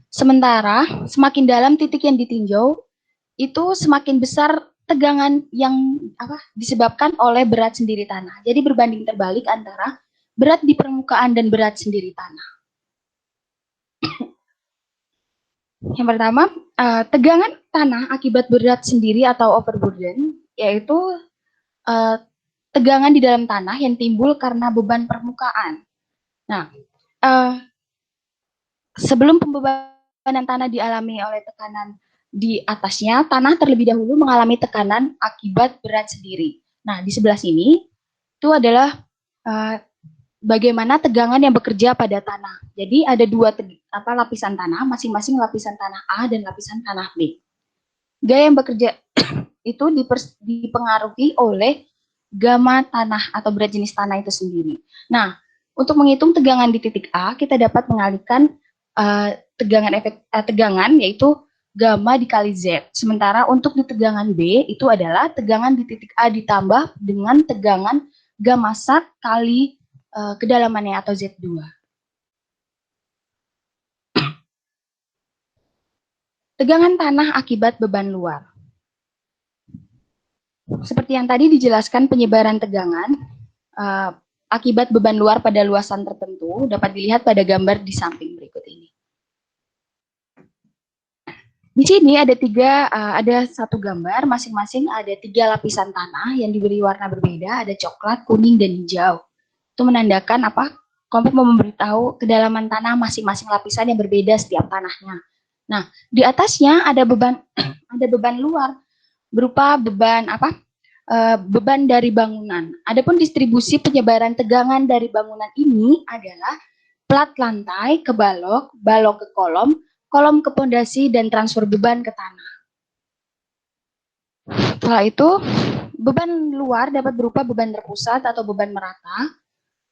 Sementara semakin dalam titik yang ditinjau, itu semakin besar tegangan yang disebabkan oleh berat sendiri tanah. Jadi berbanding terbalik antara berat di permukaan dan berat sendiri tanah. Yang pertama, tegangan tanah akibat berat sendiri atau overburden, yaitu tegangan di dalam tanah yang timbul karena beban permukaan. Nah, sebelum pembebanan tanah dialami oleh tekanan di atasnya, tanah terlebih dahulu mengalami tekanan akibat berat sendiri. Nah, di sebelah sini itu adalah bagaimana tegangan yang bekerja pada tanah. Jadi ada dua lapisan tanah, masing-masing lapisan tanah A dan lapisan tanah B. Gaya yang bekerja itu dipengaruhi oleh gamma tanah atau berat jenis tanah itu sendiri. Nah, untuk menghitung tegangan di titik A, kita dapat mengalihkan tegangan yaitu gamma dikali Z. Sementara untuk di tegangan B itu adalah tegangan di titik A ditambah dengan tegangan gamma sak kali kedalamannya atau Z2. Tegangan tanah akibat beban luar. Seperti yang tadi dijelaskan, penyebaran tegangan akibat beban luar pada luasan tertentu dapat dilihat pada gambar di samping berikut ini. Di sini ada satu gambar, masing-masing ada 3 lapisan tanah yang diberi warna berbeda, ada coklat, kuning, dan hijau. Itu menandakan apa? Kelompok memberitahu kedalaman tanah masing-masing lapisan yang berbeda setiap tanahnya. Nah, di atasnya ada beban luar berupa beban dari bangunan. Adapun distribusi penyebaran tegangan dari bangunan ini adalah plat lantai ke balok, balok ke kolom, kolom ke pondasi, dan transfer beban ke tanah. Setelah itu, beban luar dapat berupa beban terpusat atau beban merata.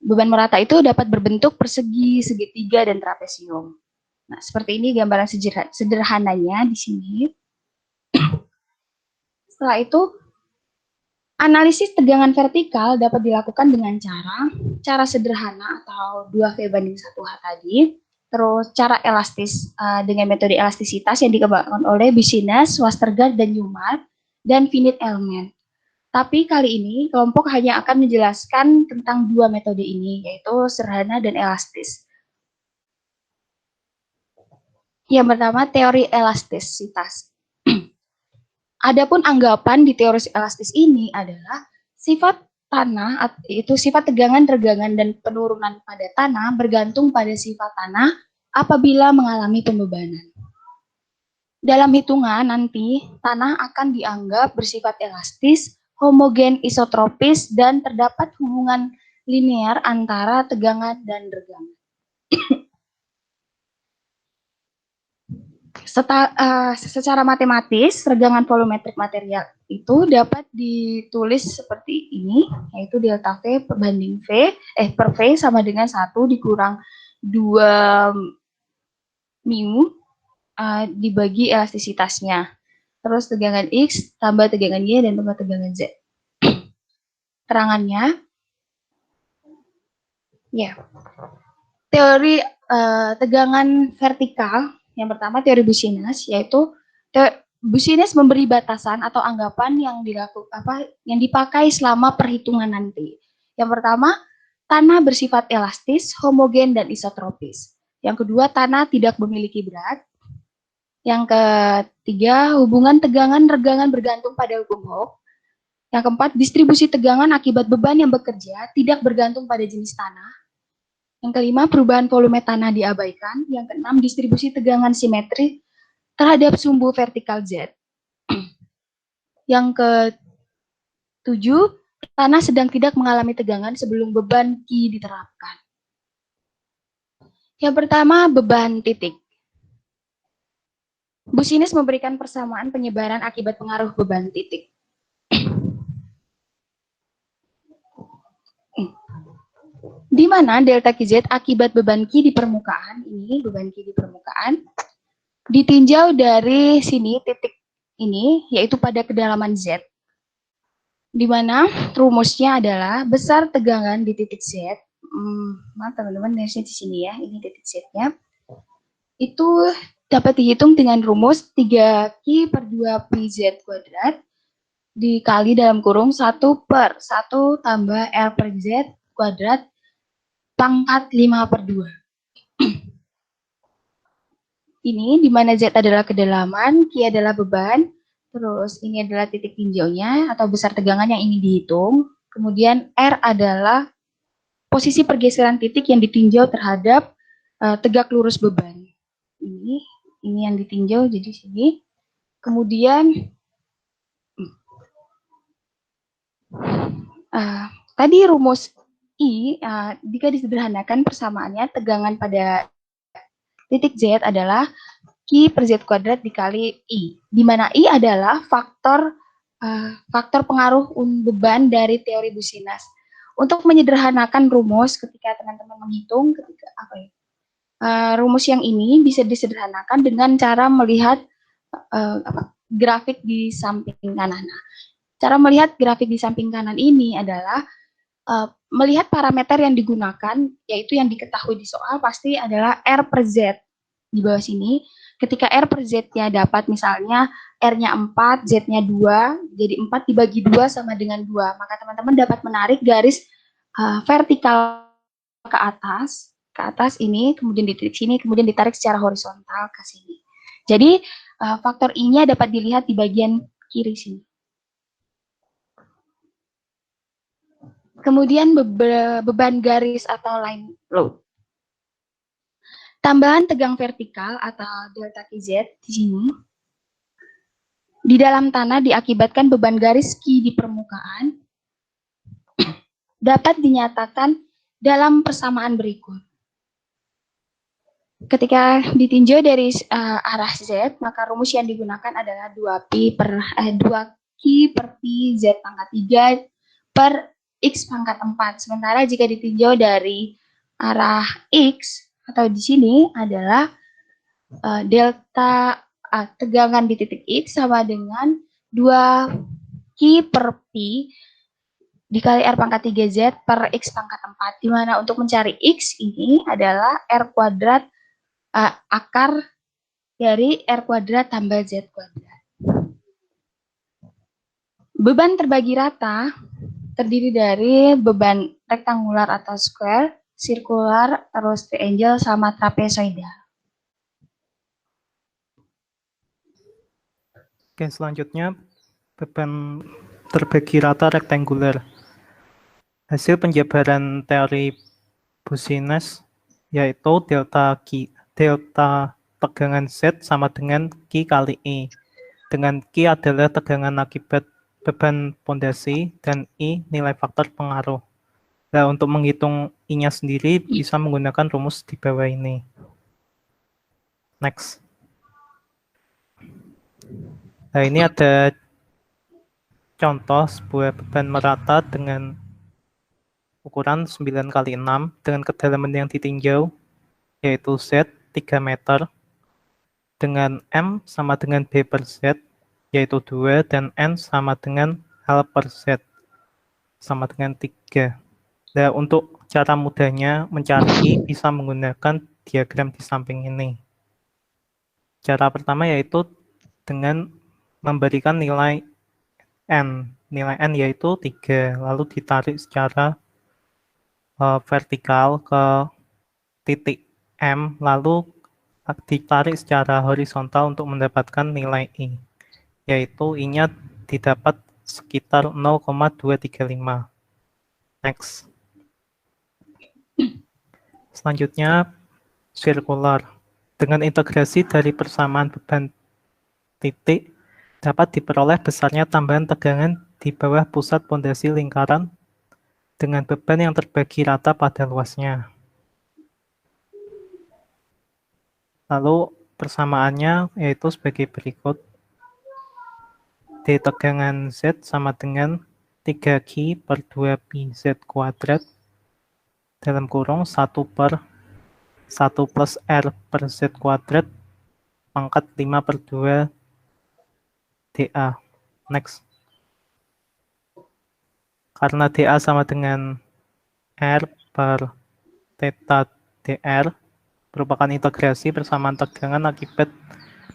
Beban merata itu dapat berbentuk persegi, segitiga, dan trapesium. Nah, seperti ini gambaran sederhananya di sini. Setelah itu, analisis tegangan vertikal dapat dilakukan dengan cara sederhana atau 2V/1H tadi. Terus cara elastis dengan metode elastisitas yang dikembangkan oleh Business, Westergaard, dan Newmark, dan finite element. Tapi kali ini kelompok hanya akan menjelaskan tentang 2 metode ini, yaitu sederhana dan elastis. Yang pertama, teori elastisitas. Adapun anggapan di teori elastis ini adalah sifat tanah, itu sifat tegangan, regangan, dan penurunan pada tanah bergantung pada sifat tanah apabila mengalami pembebanan. Dalam hitungan nanti, tanah akan dianggap bersifat elastis, homogen, isotropis, dan terdapat hubungan linear antara tegangan dan regangan. Secara matematis, regangan volumetrik material itu dapat ditulis seperti ini, yaitu delta V berbanding per V sama dengan 1 dikurang 2 mu dibagi elastisitasnya. Terus tegangan X tambah tegangan Y dan tambah tegangan Z. Terangannya, ya. Teori tegangan vertikal, yang pertama teori Business, yaitu Business memberi batasan atau anggapan yang dipakai selama perhitungan nanti. Yang pertama, tanah bersifat elastis, homogen, dan isotropis. Yang kedua, tanah tidak memiliki berat. Yang ketiga, hubungan tegangan regangan bergantung pada hukum Hooke. Yang keempat, distribusi tegangan akibat beban yang bekerja tidak bergantung pada jenis tanah. Yang kelima, perubahan volume tanah diabaikan. Yang keenam, distribusi tegangan simetri terhadap sumbu vertikal Z. Yang ketujuh, tanah sedang tidak mengalami tegangan sebelum beban Q diterapkan. Yang pertama, beban titik. Business memberikan persamaan penyebaran akibat pengaruh beban titik. Di mana delta QZ akibat beban Q di permukaan, ini beban Q di permukaan, ditinjau dari sini titik ini, yaitu pada kedalaman Z. Di mana rumusnya adalah besar tegangan di titik Z, maaf teman-teman, di sini ya, ini titik Z-nya, itu dapat dihitung dengan rumus 3Q per 2PZ kuadrat dikali dalam kurung 1 per 1 tambah R per Z kuadrat pangkat 5 per 2. Ini di mana Z adalah kedalaman, Q adalah beban, terus ini adalah titik tinjaunya atau besar tegangan yang ingin dihitung, kemudian R adalah posisi pergeseran titik yang ditinjau terhadap tegak lurus beban. Ini yang ditinjau jadi sini. Kemudian tadi rumus I, jika disederhanakan persamaannya tegangan pada titik Z adalah Q per Z kuadrat dikali I, di mana I adalah faktor pengaruh beban dari teori Businas. Untuk menyederhanakan rumus ketika teman-teman menghitung, rumus yang ini bisa disederhanakan dengan cara melihat grafik di samping kanan. Nah, cara melihat grafik di samping kanan ini adalah melihat parameter yang digunakan, yaitu yang diketahui di soal pasti adalah R per Z. Di bawah sini, ketika R per Z-nya dapat misalnya R-nya 4, Z-nya 2, jadi 4 dibagi 2 sama dengan 2. Maka teman-teman dapat menarik garis vertikal ke atas ini, kemudian di titik sini, kemudian ditarik secara horizontal ke sini. Jadi faktor I-nya dapat dilihat di bagian kiri sini. Kemudian beban garis atau line load. Tambahan tegang vertikal atau delta KZ di sini di dalam tanah diakibatkan beban garis Q di permukaan dapat dinyatakan dalam persamaan berikut. Ketika ditinjau dari arah Z, maka rumus yang digunakan adalah 2Q per P Z pangkat 3 per X pangkat 4. Sementara jika ditinjau dari arah X, atau di sini adalah delta tegangan di titik X sama dengan 2Q per P dikali R pangkat 3Z per X pangkat 4, di mana untuk mencari X ini adalah R kuadrat akar dari R kuadrat tambah Z kuadrat. Beban terbagi rata terdiri dari beban rektangular atau square, sirkular, terus triangle, sama trapezoidal. Oke, selanjutnya beban terbagi rata rektangular. Hasil penjabaran teori Businas yaitu delta tegangan Z sama dengan Q kali I. Dengan Q adalah tegangan akibat beban pondasi dan I nilai faktor pengaruh. Nah, untuk menghitung I-nya sendiri bisa menggunakan rumus di bawah ini. Next. Nah, ini ada contoh sebuah beban merata dengan ukuran 9 kali 6 dengan kedalaman yang ditinjau yaitu Z 3 meter dengan M sama dengan B per Z yaitu 2 dan N sama dengan L per Z sama dengan 3. Nah, untuk cara mudahnya mencari I bisa menggunakan diagram di samping ini. Cara pertama yaitu dengan memberikan nilai N. Nilai N yaitu 3, lalu ditarik secara vertikal ke titik M, lalu ditarik secara horizontal untuk mendapatkan nilai I, yaitu I-nya didapat sekitar 0,235. Next. Selanjutnya, sirkular. Dengan integrasi dari persamaan beban titik, dapat diperoleh besarnya tambahan tegangan di bawah pusat pondasi lingkaran dengan beban yang terbagi rata pada luasnya. Lalu persamaannya yaitu sebagai berikut. D tegangan Z sama dengan 3Q per 2PZ kuadrat dalam kurung 1 per 1 plus R per Z kuadrat pangkat 5 per 2 dA. Next. Karena dA sama dengan R per theta dr merupakan integrasi persamaan tegangan akibat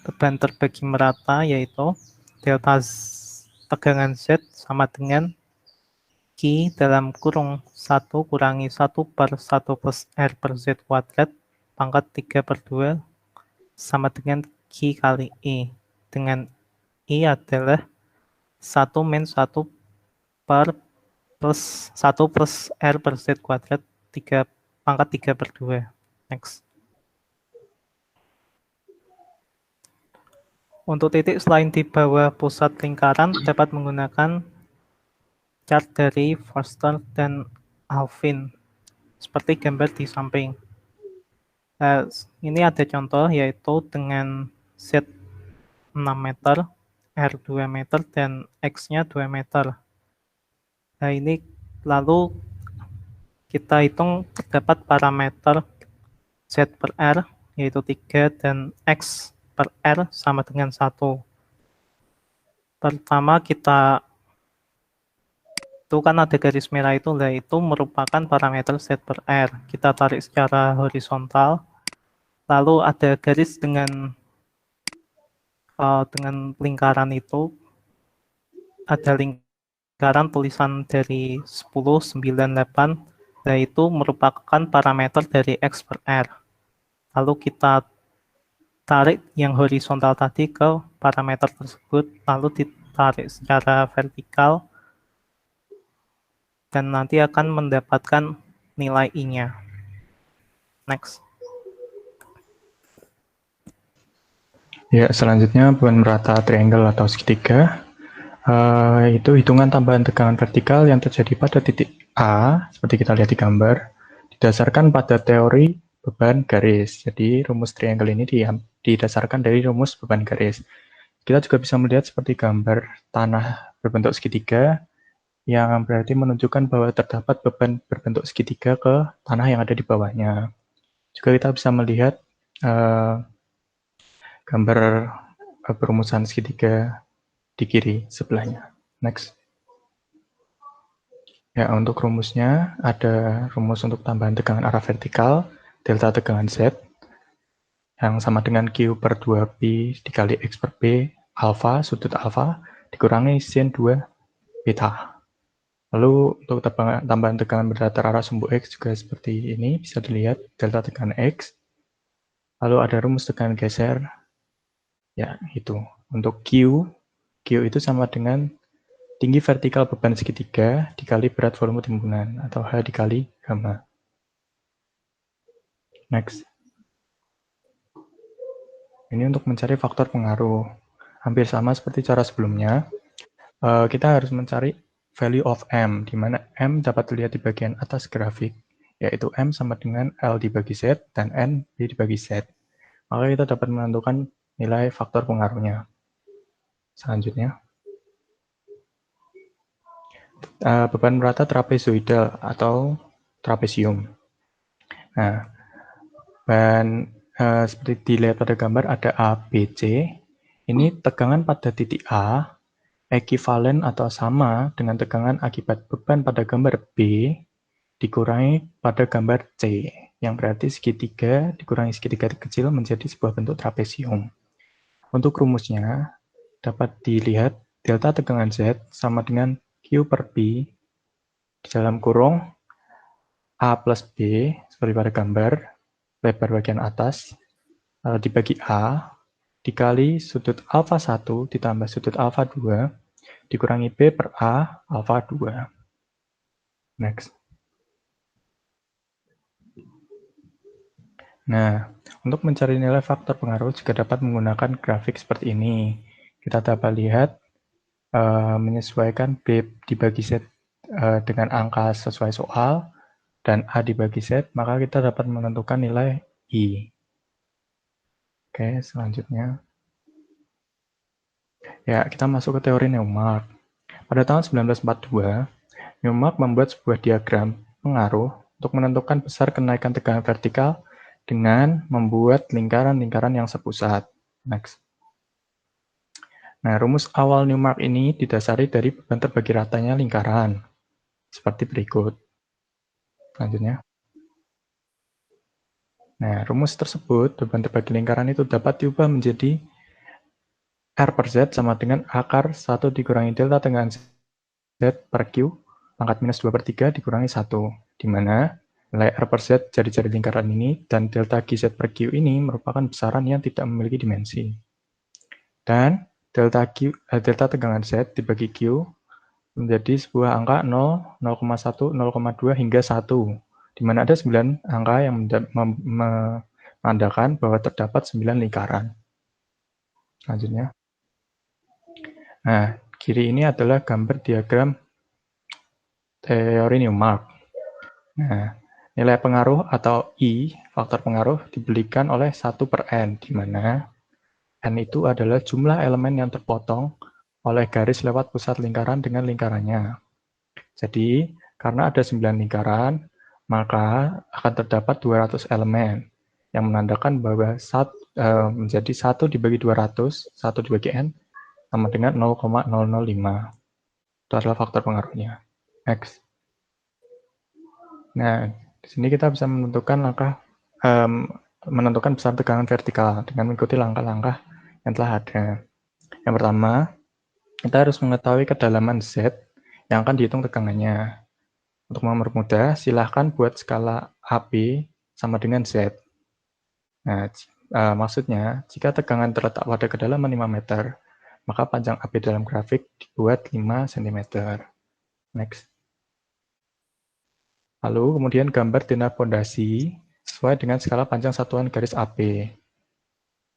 beban terbagi merata, yaitu delta tegangan Z sama dengan Q dalam kurung 1 kurangi 1 per 1 plus R per Z kuadrat pangkat 3/2 sama dengan Q kali E, dengan E adalah 1 min 1 per plus 1 plus R per Z kuadrat pangkat 3/2. Next. Untuk titik selain di bawah pusat lingkaran dapat menggunakan chart dari Forster dan Alvin seperti gambar di samping. Ini ada contoh yaitu dengan Z 6 meter, R 2 meter, dan X-nya 2 meter. Nah, ini lalu kita hitung terdapat parameter Z per R yaitu 3 dan X per R sama dengan 1. Pertama kita itu kan ada garis merah itu, nah itu merupakan parameter Z per R. Kita tarik secara horizontal, lalu ada garis dengan lingkaran itu, ada lingkaran tulisan dari 10, 9, 8, nah itu merupakan parameter dari X per R. Lalu kita tarik yang horizontal tadi ke parameter tersebut, lalu ditarik secara vertikal, dan nanti akan mendapatkan nilai I-nya. Next. Ya, selanjutnya beban merata triangle atau segitiga. Itu hitungan tambahan tegangan vertikal yang terjadi pada titik A, seperti kita lihat di gambar, didasarkan pada teori beban garis. Jadi, rumus triangle ini didasarkan dari rumus beban garis. Kita juga bisa melihat seperti gambar tanah berbentuk segitiga, yang berarti menunjukkan bahwa terdapat beban berbentuk segitiga ke tanah yang ada di bawahnya. Juga kita bisa melihat gambar perumusan segitiga di kiri sebelahnya. Next. Ya, untuk rumusnya ada rumus untuk tambahan tegangan arah vertikal, delta tegangan Z, yang sama dengan Q per 2Pi dikali X per P, alfa, sudut alfa, dikurangi sin 2 beta. Lalu untuk tambahan tegangan berdatar arah sumbu X juga seperti ini, bisa dilihat delta tegangan X. Lalu ada rumus tegangan geser, ya itu. Untuk Q itu sama dengan tinggi vertikal beban segitiga dikali berat volume timbunan, atau H dikali gamma. Next. Ini untuk mencari faktor pengaruh. Hampir sama seperti cara sebelumnya. Kita harus mencari value of M, di mana M dapat dilihat di bagian atas grafik, yaitu M sama dengan L dibagi Z dan N B dibagi Z. Maka kita dapat menentukan nilai faktor pengaruhnya. Selanjutnya. Beban merata trapezoidal atau trapesium. Nah, seperti dilihat pada gambar ada A, B, C. Ini tegangan pada titik A ekivalen atau sama dengan tegangan akibat beban pada gambar B dikurangi pada gambar C, yang berarti segitiga dikurangi segitiga kecil menjadi sebuah bentuk trapesium. Untuk rumusnya dapat dilihat delta tegangan Z sama dengan Q per P di dalam kurung A plus B, seperti pada gambar, lebar bagian atas, dibagi A, dikali sudut alfa 1 ditambah sudut alfa 2, dikurangi B per A, alfa 2. Next. Nah, untuk mencari nilai faktor pengaruh juga dapat menggunakan grafik seperti ini. Kita dapat lihat, menyesuaikan B dibagi Z dengan angka sesuai soal, dan A dibagi Z, maka kita dapat menentukan nilai I. Oke, selanjutnya. Ya, kita masuk ke teori Newmark. Pada tahun 1942, Newmark membuat sebuah diagram pengaruh untuk menentukan besar kenaikan tegangan vertikal dengan membuat lingkaran-lingkaran yang sepusat. Next. Nah, rumus awal Newmark ini didasari dari beban terbagi ratanya lingkaran. Seperti berikut. Selanjutnya. Nah, rumus tersebut, beban terbagi lingkaran itu dapat diubah menjadi R per Z sama dengan akar 1 dikurangi delta tegangan Z per Q pangkat minus 2 per 3 dikurangi 1, di mana nilai R per Z jari-jari lingkaran ini dan delta GZ per Q ini merupakan besaran yang tidak memiliki dimensi. Dan delta tegangan Z dibagi Q menjadi sebuah angka 0, 0,1, 0,2 hingga 1, di mana ada 9 angka yang menandakan bahwa terdapat 9 lingkaran. Selanjutnya. Nah, kiri ini adalah gambar diagram teori Newmark. Nah, nilai pengaruh atau I, faktor pengaruh, diberikan oleh 1 per N, di mana N itu adalah jumlah elemen yang terpotong oleh garis lewat pusat lingkaran dengan lingkarannya. Jadi, karena ada 9 lingkaran, maka akan terdapat 200 elemen, yang menandakan bahwa menjadi 1 dibagi 200, 1 dibagi N, sama dengan 0,005. Itu adalah faktor pengaruhnya. Next. Nah, di sini kita bisa menentukan besar tegangan vertikal dengan mengikuti langkah-langkah yang telah ada. Yang pertama, kita harus mengetahui kedalaman Z yang akan dihitung tegangannya. Untuk mempermudah, silahkan buat skala AB sama dengan Z. Nah, maksudnya, jika tegangan terletak pada kedalaman 5 meter, maka panjang AB dalam grafik dibuat 5 cm. Next. Lalu kemudian gambar tenda fondasi sesuai dengan skala panjang satuan garis AB.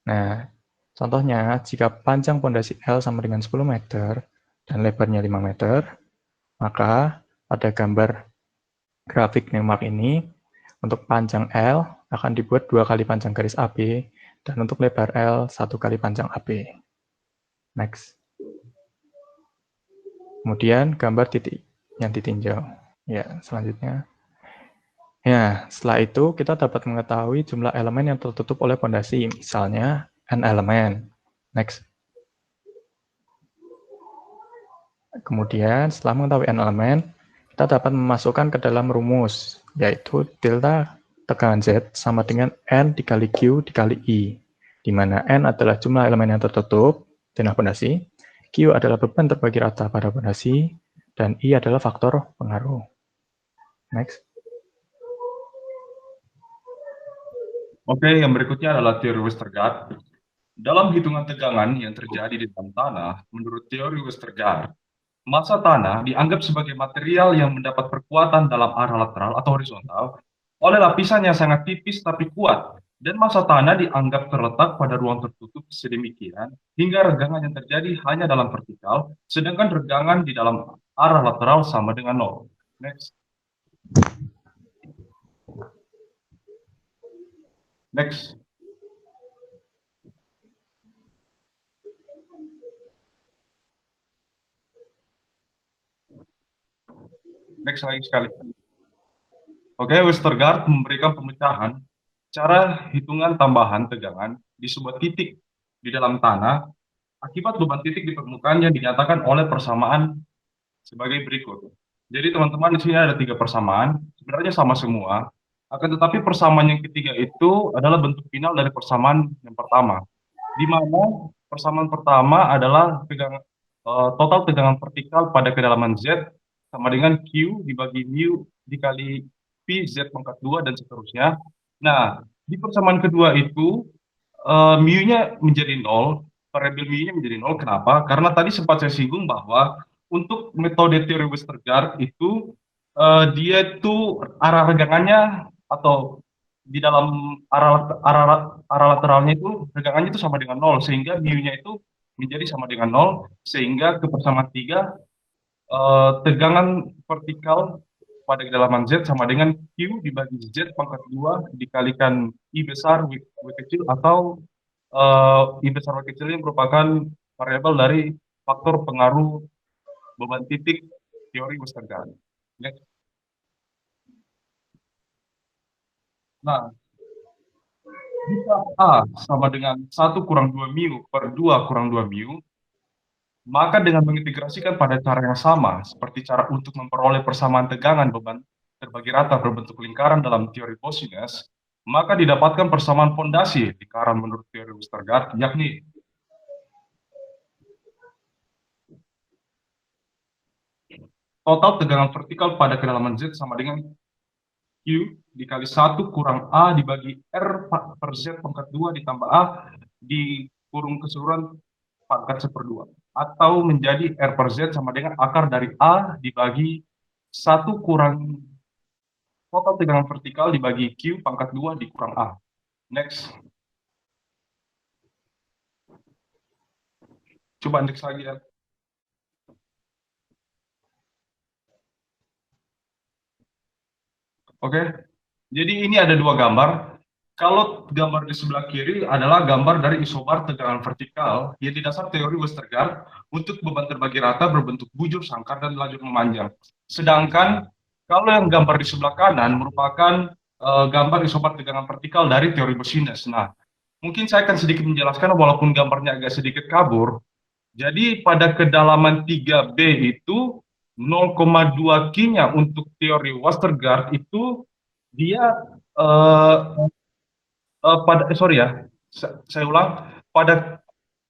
Nah, contohnya jika panjang fondasi L sama dengan 10 meter dan lebarnya 5 meter, maka pada gambar grafik Newmark ini, untuk panjang L akan dibuat 2 kali panjang garis AB, dan untuk lebar L 1 kali panjang AB. Next. Kemudian gambar titik yang ditinjau. Ya, selanjutnya. Ya, setelah itu kita dapat mengetahui jumlah elemen yang tertutup oleh fondasi, misalnya N elemen. Next. Kemudian setelah mengetahui N elemen, kita dapat memasukkan ke dalam rumus, yaitu delta tegangan Z sama dengan N dikali Q dikali I, di mana N adalah jumlah elemen yang tertutup, tenda fondasi, Q adalah beban terbagi rata pada fondasi, dan I adalah faktor pengaruh. Next. Oke, yang berikutnya adalah teori Westergaard. Dalam hitungan tegangan yang terjadi di dalam tanah, menurut teori Westergaard, massa tanah dianggap sebagai material yang mendapat perkuatan dalam arah lateral atau horizontal oleh lapisan yang sangat tipis tapi kuat, dan massa tanah dianggap terletak pada ruang tertutup sedemikian hingga regangan yang terjadi hanya dalam vertikal, sedangkan regangan di dalam arah lateral sama dengan 0. Next. Next. Next lagi sekali. Oke, Westergaard memberikan pemecahan cara hitungan tambahan tegangan di sebuah titik di dalam tanah akibat beban titik di permukaan yang dinyatakan oleh persamaan sebagai berikut. Jadi teman-teman di sini ada 3 persamaan, sebenarnya sama semua, akan tetapi persamaan yang ketiga itu adalah bentuk final dari persamaan yang pertama, di mana persamaan pertama adalah total tegangan vertikal pada kedalaman Z sama dengan Q dibagi mu dikali P Z pangkat 2 dan seterusnya. Nah, di persamaan kedua itu mu-nya menjadi 0, variabel mu-nya menjadi 0. Kenapa? Karena tadi sempat saya singgung bahwa untuk metode teori Westergaard itu dia itu arah regangannya atau di dalam arah lateralnya itu regangannya itu sama dengan 0, sehingga mu-nya itu menjadi sama dengan 0, sehingga ke persamaan 3 tegangan vertikal pada kedalaman Z sama dengan Q dibagi Z pangkat 2 dikalikan I besar W kecil, atau I besar W kecil ini merupakan variabel dari faktor pengaruh beban titik teori Westergaard. Nah, jika A sama dengan 1 kurang 2 mu per 2 kurang 2 mu, maka dengan mengintegrasikan pada cara yang sama, seperti cara untuk memperoleh persamaan tegangan beban terbagi rata berbentuk lingkaran dalam teori Boussinesq, maka didapatkan persamaan fondasi lingkaran menurut teori Westergaard, yakni total tegangan vertikal pada kedalaman Z sama dengan Q dikali 1 kurang A dibagi R per Z pangkat 2 ditambah A dikurung keseluruhan pangkat 1/2. Atau menjadi R per Z sama dengan akar dari A dibagi 1 kurang total tegangan vertikal dibagi Q pangkat 2 dikurang A. Next. Coba next lagi ya. Oke, jadi ini ada dua gambar. Kalau gambar di sebelah kiri adalah gambar dari isobar tegangan vertikal yang didasar teori Westergaard untuk beban terbagi rata berbentuk bujur, sangkar, dan lajur memanjang. Sedangkan kalau yang gambar di sebelah kanan merupakan gambar isobar tegangan vertikal dari teori Bosines. Nah, mungkin saya akan sedikit menjelaskan walaupun gambarnya agak sedikit kabur. Jadi pada kedalaman 3B itu 0,2 Q-nya untuk teori Westergaard itu dia saya ulang, pada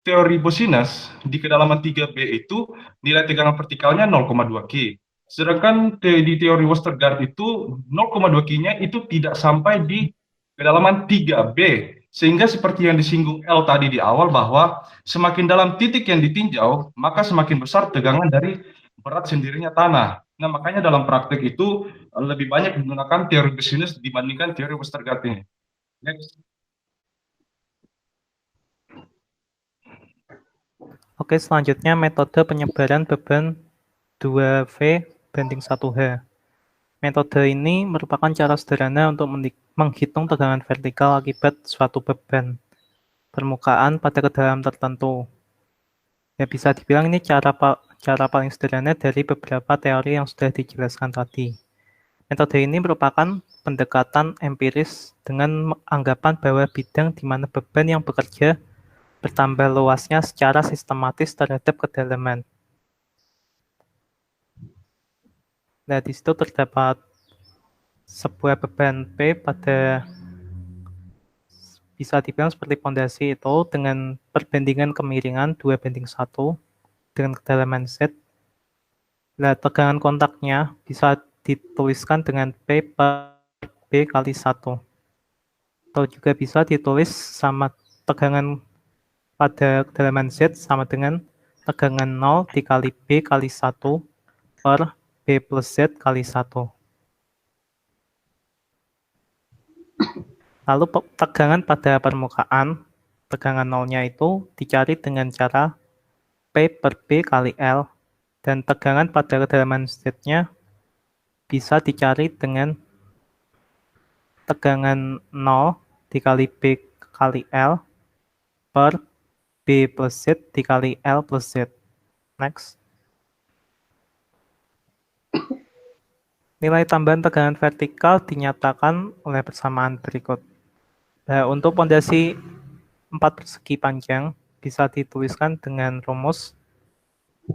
teori Bosines di kedalaman 3B itu nilai tegangan vertikalnya 0,2 Q. Sedangkan di teori Westergaard itu 0,2 Q-nya itu tidak sampai di kedalaman 3B. Sehingga seperti yang disinggung L tadi di awal bahwa semakin dalam titik yang ditinjau, maka semakin besar tegangan dari berat sendirinya tanah. Nah, makanya dalam praktek itu lebih banyak menggunakan teori Bosines dibandingkan teori Westergaard ini. Next. Oke, selanjutnya metode penyebaran beban 2V banding 1H. Metode ini merupakan cara sederhana untuk menghitung tegangan vertikal akibat suatu beban permukaan pada kedalaman tertentu. Ya, bisa dibilang ini cara paling sederhana dari beberapa teori yang sudah dijelaskan tadi. Metode ini merupakan pendekatan empiris dengan anggapan bahwa bidang di mana beban yang bekerja bertambah luasnya secara sistematis terhadap kedalaman. Nah, di situ terdapat sebuah beban P pada bisa dibilang seperti pondasi itu dengan perbandingan kemiringan 2:1 dengan kedalaman Z. Nah, tegangan kontaknya bisa dituliskan dengan P per B kali 1. Atau juga bisa ditulis sama tegangan pada kedalaman Z sama dengan tegangan 0 dikali B kali 1 per B plus Z kali 1. Lalu tegangan pada permukaan, tegangan nolnya itu dicari dengan cara P per B kali L, dan tegangan pada kedalaman Z-nya bisa dicari dengan tegangan 0 dikali B kali L per B plus Z dikali L plus Z. Next. Nilai tambahan tegangan vertikal dinyatakan oleh persamaan berikut. Nah, untuk pondasi 4 persegi panjang bisa dituliskan dengan rumus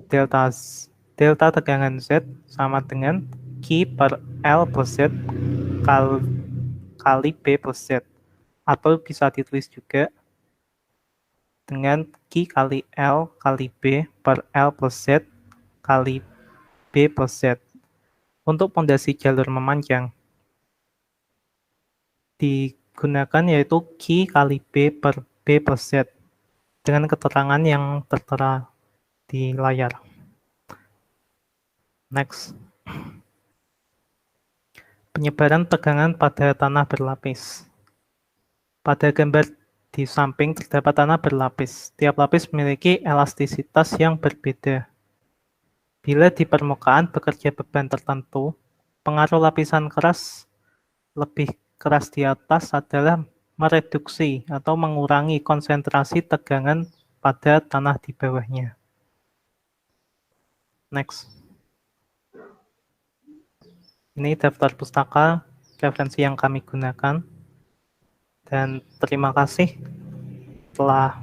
delta tegangan Z sama dengan Q per L plus Z kali B plus Z. Atau bisa ditulis juga dengan Q kali L kali B per L plus Z kali B plus Z. Untuk pondasi jalur memanjang digunakan yaitu Q kali B per B plus Z dengan keterangan yang tertera di layar. Next. Penyebaran tegangan pada tanah berlapis. Pada gambar di samping terdapat tanah berlapis. Tiap lapis memiliki elastisitas yang berbeda. Bila di permukaan bekerja beban tertentu, pengaruh lapisan keras lebih keras di atas adalah mereduksi atau mengurangi konsentrasi tegangan pada tanah di bawahnya. Next. Ini daftar pustaka referensi yang kami gunakan. Dan terima kasih telah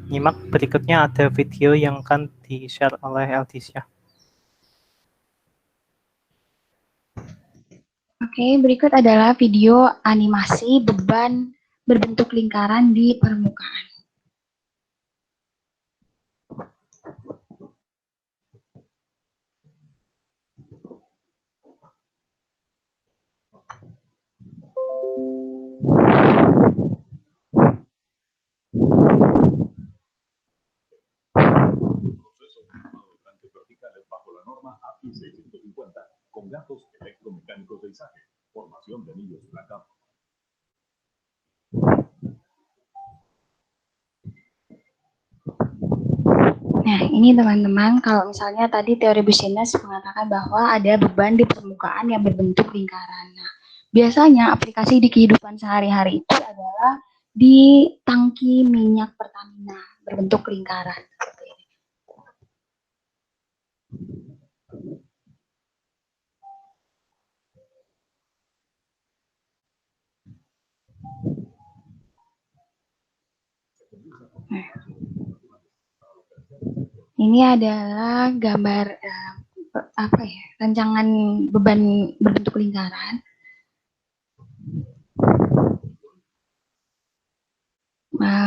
nyimak. Berikutnya ada video yang akan di-share oleh Eldisya. Oke, berikut adalah video animasi beban berbentuk lingkaran di permukaan. bajo la norma API 650 con datos electromecánicos de izaje, formación de anillos blanca. Nah, ini teman-teman, kalau misalnya tadi teori Business mengatakan bahwa ada beban di permukaan yang berbentuk lingkaran. Nah, biasanya aplikasi di kehidupan sehari-hari itu adalah di tangki minyak Pertamina berbentuk lingkaran. Nah, ini adalah gambar rancangan beban berbentuk lingkaran.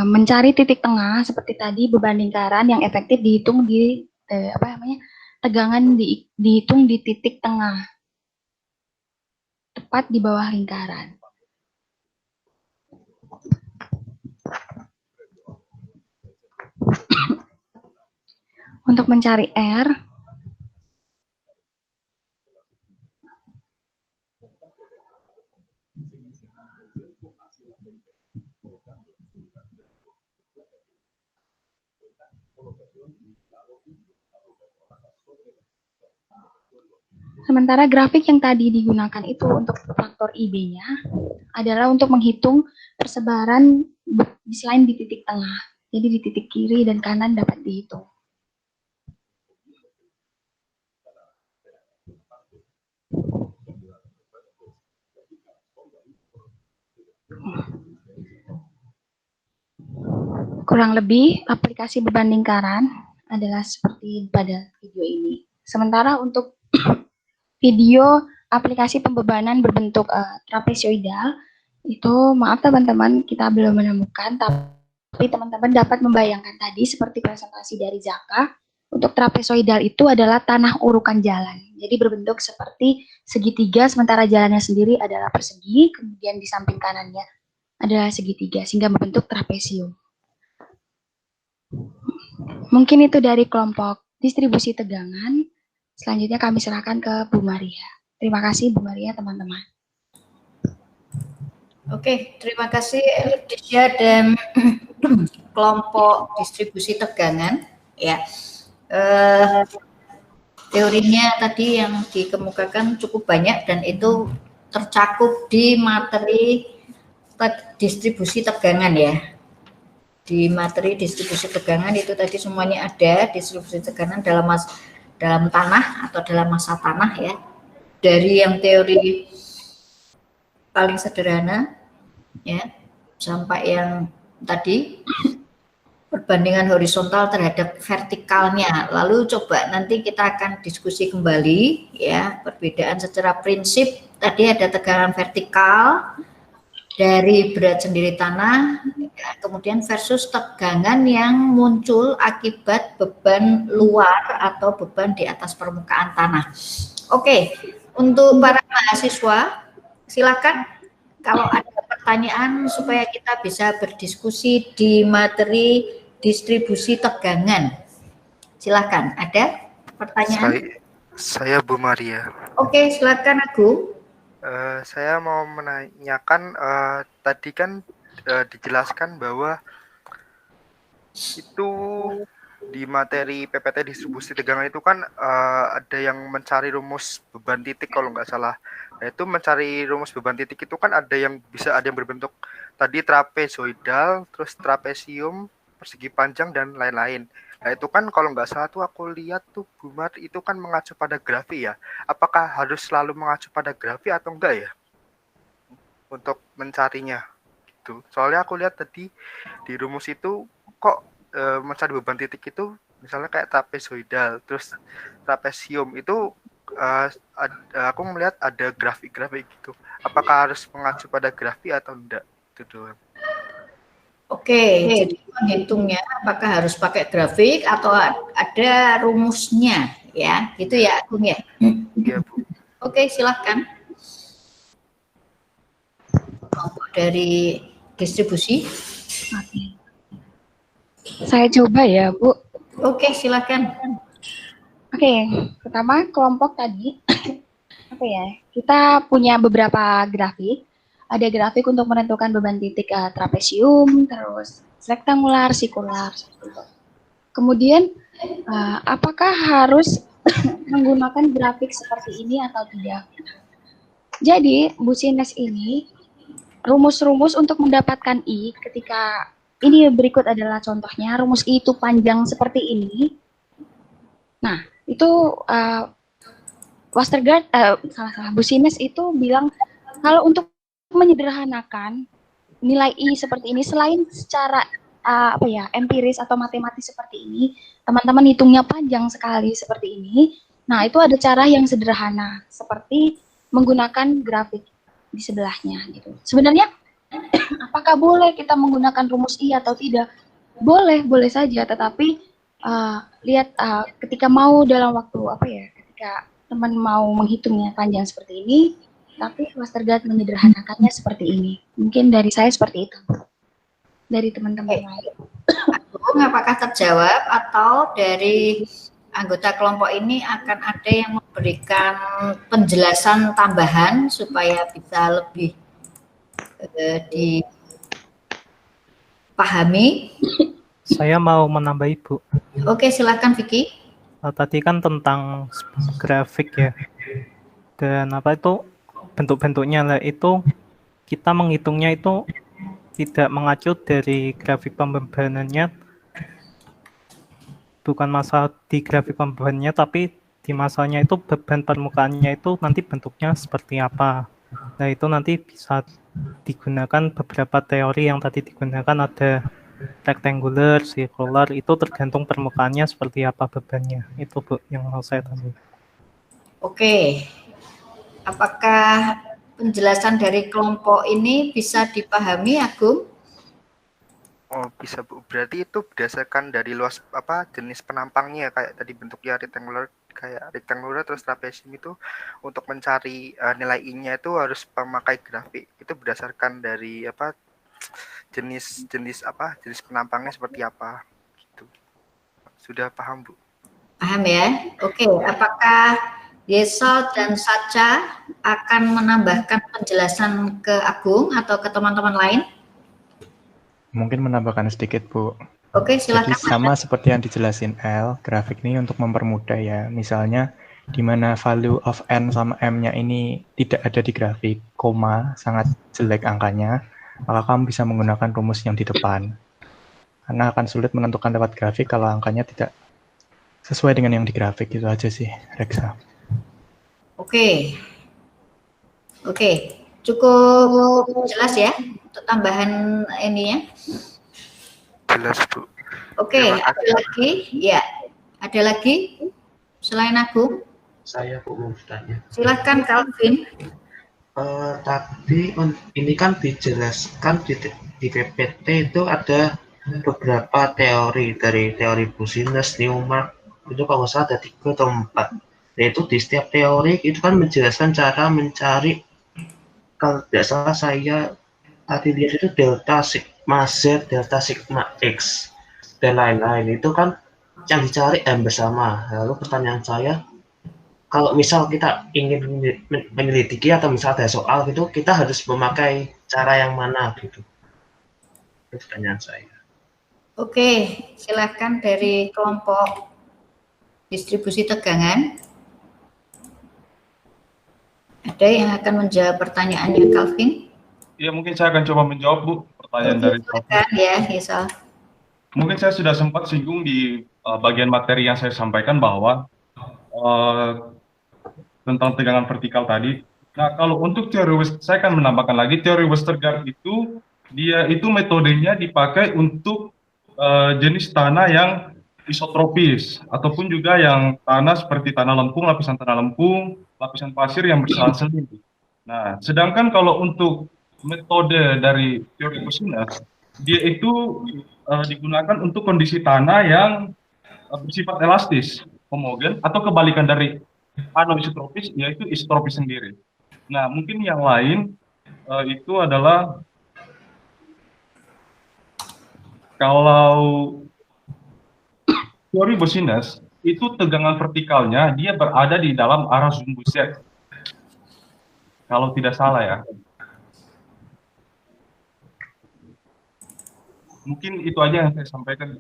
Mencari titik tengah seperti tadi, beban lingkaran yang efektif dihitung di tegangan dihitung di titik tengah tepat di bawah lingkaran. Untuk mencari R, sementara grafik yang tadi digunakan itu untuk faktor IB-nya adalah untuk menghitung persebaran selain di titik tengah. Jadi di titik kiri dan kanan dapat dihitung. Kurang lebih aplikasi beban lingkaran adalah seperti pada video ini. Sementara untuk video aplikasi pembebanan berbentuk trapezoidal itu, maaf teman-teman, kita belum menemukan, tapi teman-teman dapat membayangkan tadi seperti presentasi dari Zaka. Untuk trapezoidal itu adalah tanah urukan jalan. Jadi berbentuk seperti segitiga, sementara jalannya sendiri adalah persegi, kemudian di samping kanannya adalah segitiga, sehingga membentuk trapesium. Mungkin itu dari kelompok distribusi tegangan. Selanjutnya kami serahkan ke Bu Maria. Terima kasih Bu Maria, teman-teman. Oke, terima kasih Elisha dan kelompok distribusi tegangan. Ya, teorinya tadi yang dikemukakan cukup banyak dan itu tercakup di materi distribusi tegangan ya. Di materi distribusi tegangan itu tadi semuanya ada distribusi tegangan dalam tanah atau dalam massa tanah ya. Dari yang teori paling sederhana ya sampai yang tadi perbandingan horizontal terhadap vertikalnya. Lalu coba nanti kita akan diskusi kembali ya perbedaan secara prinsip. Tadi ada tegangan vertikal dari berat sendiri tanah, kemudian versus tegangan yang muncul akibat beban luar atau beban di atas permukaan tanah. Oke, untuk para mahasiswa, silakan kalau ada pertanyaan supaya kita bisa berdiskusi di materi distribusi tegangan. Silakan, ada pertanyaan? Saya Bu Maria. Oke, silakan Agung. Saya mau menanyakan tadi kan dijelaskan bahwa itu di materi PPT distribusi tegangan itu kan ada yang mencari rumus beban titik kalau nggak salah. Nah, itu mencari rumus beban titik itu kan ada yang berbentuk tadi trapezoidal, terus trapesium, persegi panjang dan lain-lain. Nah itu kan kalau nggak salah tuh aku lihat tuh Bu Mar itu kan mengacu pada grafi ya. Apakah harus selalu mengacu pada grafi atau enggak ya untuk mencarinya? Gitu. Soalnya aku lihat tadi di rumus itu kok mencari beban titik itu misalnya kayak trapezoidal, terus trapesium itu aku melihat ada grafik-grafik gitu. Apakah harus mengacu pada grafik atau enggak? Itu doang. Oke, jadi menghitungnya apakah harus pakai grafik atau ada rumusnya ya, gitu ya Agung ya. Iya, Bu. Oke, silahkan. Kelompok dari distribusi. Oke. Saya coba ya, Bu. Oke, silahkan. Oke, pertama kelompok tadi, apa ya? Kita punya beberapa grafik. Ada grafik untuk menentukan beban titik trapesium, terus rektangular, sikular. Kemudian, apakah harus menggunakan grafik seperti ini atau tidak? Jadi, Bu Sines ini rumus-rumus untuk mendapatkan I ketika ini berikut adalah contohnya, rumus I itu panjang seperti ini. Nah, itu Westergaard, Bu Sines itu bilang kalau untuk menyederhanakan nilai I seperti ini, selain secara empiris atau matematis seperti ini, teman-teman hitungnya panjang sekali seperti ini. Nah, itu ada cara yang sederhana, seperti menggunakan grafik di sebelahnya gitu. Sebenarnya apakah boleh kita menggunakan rumus I atau tidak? Boleh, boleh saja, tetapi lihat ketika mau dalam waktu ketika teman mau menghitungnya panjang seperti ini, tapi Westergaard menyederhanakannya seperti ini. Mungkin dari saya seperti itu. Dari teman-teman lain. Agung, apakah terjawab atau dari anggota kelompok ini akan ada yang memberikan penjelasan tambahan supaya bisa lebih dipahami? Saya mau menambah Ibu. Oke, silakan Vicky. Tadi kan tentang grafik ya. Dan apa itu bentuk-bentuknya lah, itu kita menghitungnya itu tidak mengacu dari grafik pembebanannya, bukan masalah di grafik pembebanannya, tapi di masalahnya itu beban permukaannya itu nanti bentuknya seperti apa. Nah, itu nanti bisa digunakan beberapa teori yang tadi digunakan, ada rectangular, circular, itu tergantung permukaannya seperti apa bebannya. Itu Bu yang mau saya tambah. Oke. Apakah penjelasan dari kelompok ini bisa dipahami, Agung? Oh, bisa Bu. Berarti itu berdasarkan dari luas jenis penampangnya, kayak tadi bentuknya rectangular terus trapesium itu untuk mencari nilai I-nya itu harus memakai grafik. Itu berdasarkan dari jenis penampangnya seperti apa gitu. Sudah paham, Bu? Paham ya? Oke, apakah Yesal dan Sacha akan menambahkan penjelasan ke Agung atau ke teman-teman lain? Mungkin menambahkan sedikit, Bu. Oke, silakan. Jadi sama seperti yang dijelasin L, grafik ini untuk mempermudah ya. Misalnya di mana value of n sama m-nya ini tidak ada di grafik, koma, sangat jelek angkanya, maka kamu bisa menggunakan rumus yang di depan. Karena akan sulit menentukan lewat grafik kalau angkanya tidak sesuai dengan yang di grafik. Itu aja sih, Reksa. Oke, cukup jelas ya untuk tambahan ininya. Jelas, Bu. Oke, ada lagi? Ya, ada lagi selain Agung? Saya Bu mau bertanya. Silakan Calvin. Tadi ini kan dijelaskan di PPT itu ada beberapa teori, dari teori Business, Newmark, itu kalau nggak salah ada 3 atau 4. Yaitu di setiap teori itu kan menjelaskan cara mencari, kalau tidak salah saya tadi lihat itu delta sigma Z, delta sigma X, dan lain-lain. Itu kan yang dicari M bersama. Lalu pertanyaan saya, kalau misal kita ingin menyelidiki atau misal ada soal gitu, kita harus memakai cara yang mana gitu? Itu pertanyaan saya. Oke, silakan dari kelompok distribusi tegangan. Ada yang akan menjawab pertanyaannya Calvin? Ya, mungkin saya akan coba menjawab, Bu, pertanyaan dari silakan ya, Yesal. Mungkin saya sudah sempat singgung di bagian materi yang saya sampaikan bahwa tentang tegangan vertikal tadi. Nah, kalau untuk teori, saya akan menambahkan lagi, teori Westergaard itu, dia itu metodenya dipakai untuk jenis tanah yang isotropis, ataupun juga yang tanah seperti tanah lempung, lapisan tanah lempung, lapisan pasir yang berselang-seling. Nah, sedangkan kalau untuk metode dari teori Business, dia itu digunakan untuk kondisi tanah yang bersifat elastis, homogen, atau kebalikan dari anisotropis, yaitu isotropis sendiri. Nah, mungkin yang lain itu adalah kalau teori Business itu tegangan vertikalnya dia berada di dalam arah sumbu Z. Kalau tidak salah ya. Mungkin itu aja yang saya sampaikan.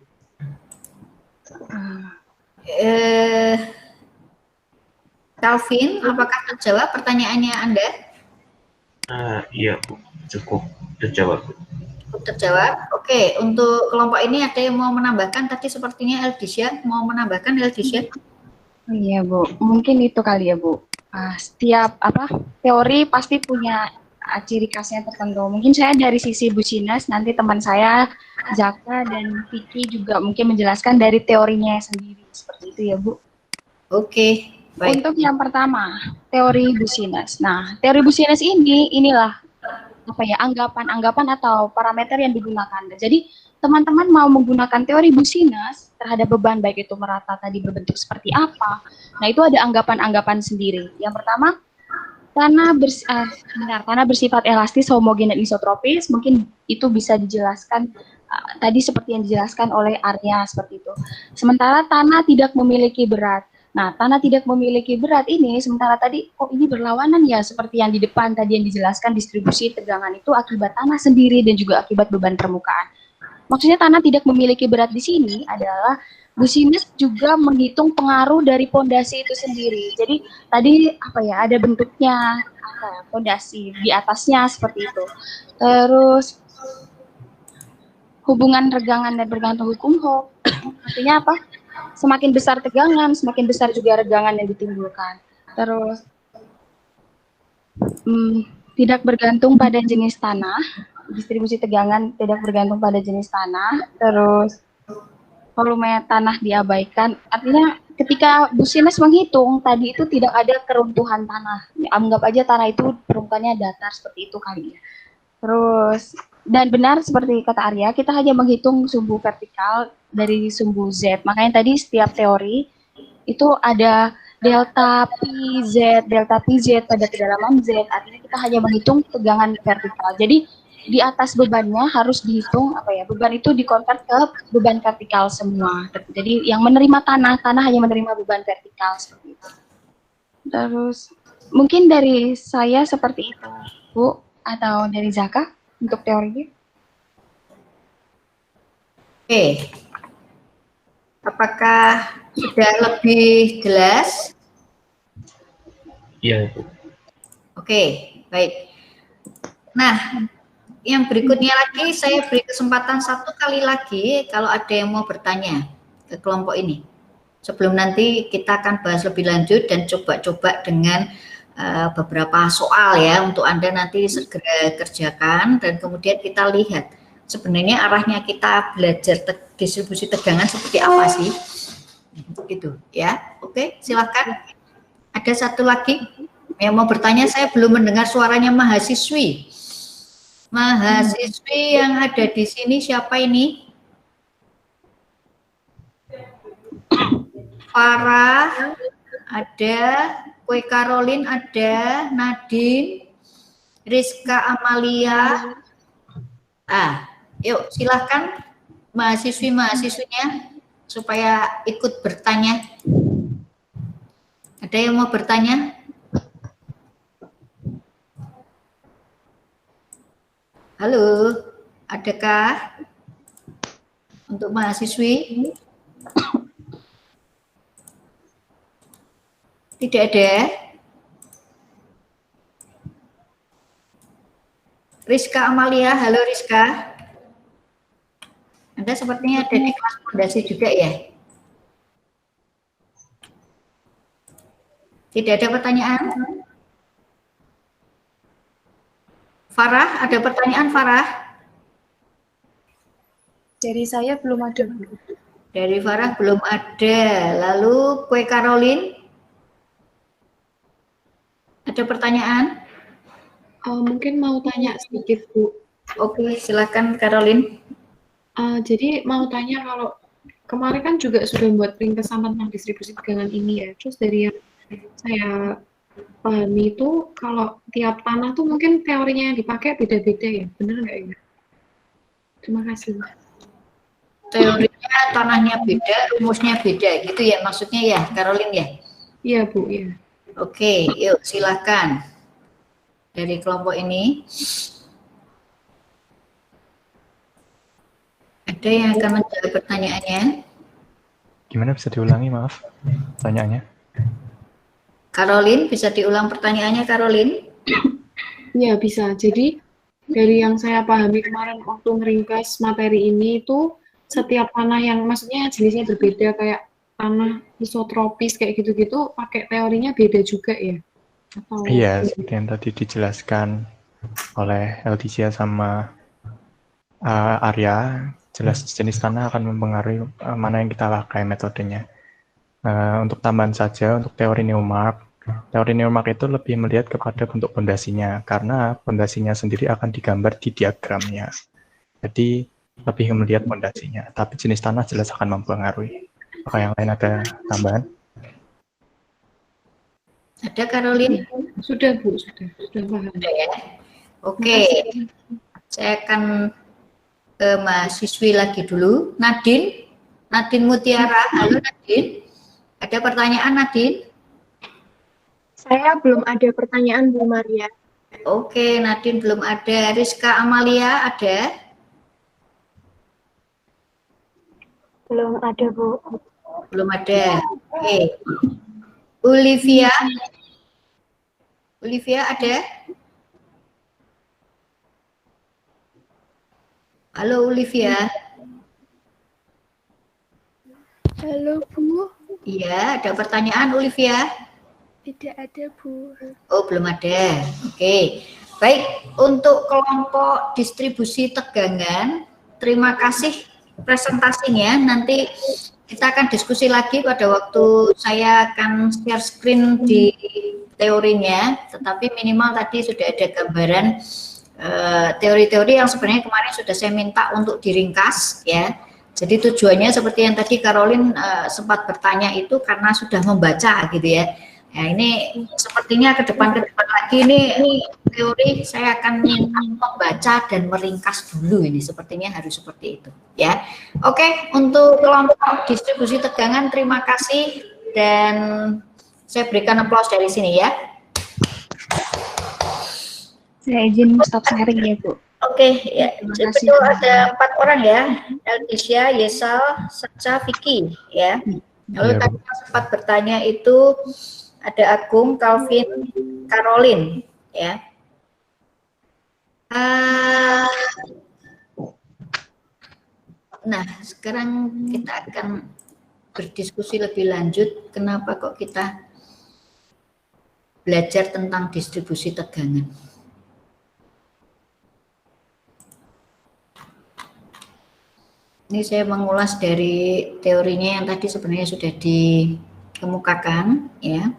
Calvin, apakah terjawab pertanyaannya Anda? Iya, Bu. Cukup terjawab, Bu. Cukup terjawab. Oke, untuk kelompok ini ada yang mau menambahkan? Tadi sepertinya Eldisya mau menambahkan, Eldisya. Iya Bu, mungkin itu kali ya Bu. Setiap teori pasti punya ciri khasnya tertentu. Mungkin saya dari sisi Business, nanti teman saya Zaka dan Vicky juga mungkin menjelaskan dari teorinya sendiri seperti itu ya Bu. Oke, baik. Untuk yang pertama, teori Business. Nah, teori Business inilah anggapan-anggapan atau parameter yang digunakan. Jadi teman-teman mau menggunakan teori Business terhadap beban baik itu merata tadi berbentuk seperti apa. Nah, itu ada anggapan-anggapan sendiri. Yang pertama, tanah bersifat elastis, homogen dan isotropis. Mungkin itu bisa dijelaskan tadi seperti yang dijelaskan oleh Arya seperti itu. Sementara tanah tidak memiliki berat. Nah, tanah tidak memiliki berat ini, sementara tadi, ini berlawanan ya, seperti yang di depan tadi yang dijelaskan distribusi tegangan itu akibat tanah sendiri dan juga akibat beban permukaan. Maksudnya tanah tidak memiliki berat di sini adalah Business juga menghitung pengaruh dari pondasi itu sendiri. Jadi tadi ada bentuknya pondasi di atasnya seperti itu. Terus hubungan regangan dan bergantung hukum Hooke. Artinya apa? Semakin besar tegangan, semakin besar juga regangan yang ditimbulkan. Terus tidak bergantung pada jenis tanah, distribusi tegangan tidak bergantung pada jenis tanah. Terus volume tanah diabaikan. Artinya ketika Business menghitung tadi itu tidak ada keruntuhan tanah. Anggap aja tanah itu permukaannya datar seperti itu kali ya. Terus dan benar seperti kata Arya, kita hanya menghitung sumbu vertikal dari sumbu Z. Makanya tadi setiap teori itu ada delta PZ pada kedalaman Z. Artinya kita hanya menghitung tegangan vertikal. Jadi di atas bebannya harus dihitung beban itu dikonvert ke beban vertikal semua. Jadi yang menerima tanah hanya menerima beban vertikal seperti itu. Terus mungkin dari saya seperti itu, Bu, atau dari Zaka untuk teorinya. Oke. Apakah sudah lebih jelas? Iya, Bu. Oke, baik. Nah, yang berikutnya lagi saya beri kesempatan satu kali lagi kalau ada yang mau bertanya ke kelompok ini. Sebelum nanti kita akan bahas lebih lanjut dan coba-coba dengan beberapa soal ya untuk Anda nanti segera kerjakan dan kemudian kita lihat sebenarnya arahnya kita belajar distribusi tegangan seperti apa sih gitu ya. Oke, silakan. Ada satu lagi yang mau bertanya, saya belum mendengar suaranya mahasiswi yang ada di sini siapa ini? Farah ada, Kue Caroline ada, Nadine, Rizka Amalia. Yuk silahkan mahasiswinya supaya ikut bertanya. Ada yang mau bertanya? Halo, adakah untuk mahasiswi? Tidak ada. Rizka Amalia, halo Rizka. Anda sepertinya ada di kelas fondasi juga ya? Tidak ada pertanyaan? Farah, ada pertanyaan Farah? Dari saya belum ada. Dari Farah belum ada. Lalu Kue Caroline? Ada pertanyaan? Mungkin mau tanya sedikit, Bu. Oke, silakan Caroline. Jadi mau tanya, kalau kemarin kan juga sudah buat ringkesan tentang distribusi tegangan ini ya. Terus dari yang saya pahami itu, kalau tiap tanah tuh mungkin teorinya yang dipakai beda-beda ya. Benar nggak ya? Terima kasih. Teorinya tanahnya beda, rumusnya beda gitu ya maksudnya ya, Caroline ya? Iya, Bu, ya. Oke, yuk silakan. Dari kelompok ini. Ada yang akan menjawab pertanyaannya? Gimana, bisa diulangi, maaf, pertanyaannya? Caroline, bisa diulang pertanyaannya, Caroline? Iya, bisa. Jadi dari yang saya pahami kemarin waktu ngeringkas materi ini itu setiap tanah yang maksudnya jenisnya berbeda, kayak tanah isotropis kayak gitu-gitu, pakai teorinya beda juga ya? Atau Iya, seperti yang tadi dijelaskan oleh Elticia sama Arya, jelas jenis tanah akan mempengaruhi mana yang kita pakai metodenya. Untuk tambahan saja, untuk teori Newmark itu lebih melihat kepada bentuk pondasinya, karena pondasinya sendiri akan digambar di diagramnya. Jadi lebih melihat pondasinya, tapi jenis tanah jelas akan mempengaruhi. Apakah yang lain ada tambahan? Ada, Caroline? Sudah, Bu, sudah paham. Sudah ya. Oke, saya akan ke mahasiswi lagi dulu. Nadine Mutiara. Halo Nadine. Ada pertanyaan, Nadine? Saya belum ada pertanyaan, Bu Maria. Oke, Nadine belum ada. Rizka Amalia ada? Belum ada, Bu. Belum ada. Oke. Olivia ada? Halo Olivia. Halo, Bu. Iya, ada pertanyaan Olivia? Tidak ada, Bu. Oh, belum ada. Oke. Baik, untuk kelompok distribusi tegangan, terima kasih presentasinya. Nanti kita akan diskusi lagi pada waktu saya akan share screen di teorinya, tetapi minimal tadi sudah ada gambaran teori-teori yang sebenarnya kemarin sudah saya minta untuk diringkas ya. Jadi tujuannya seperti yang tadi Caroline sempat bertanya itu karena sudah membaca gitu ya. Nah, ini sepertinya ke depan lagi ini teori saya akan membaca dan meringkas dulu, ini sepertinya harus seperti itu ya. Oke, untuk kelompok distribusi tegangan terima kasih dan saya berikan aplaus dari sini ya. Saya izin stop sharing ya, Bu. Oke, ya. Itu ada 4 orang ya. Elticia, Yesal, Sacha, Vicky ya. Lalu tadi sempat bertanya itu ada Agung, Calvin, Caroline ya. Nah, sekarang kita akan berdiskusi lebih lanjut kenapa kok kita belajar tentang distribusi tegangan. Ini saya mengulas dari teorinya yang tadi sebenarnya sudah dikemukakan ya.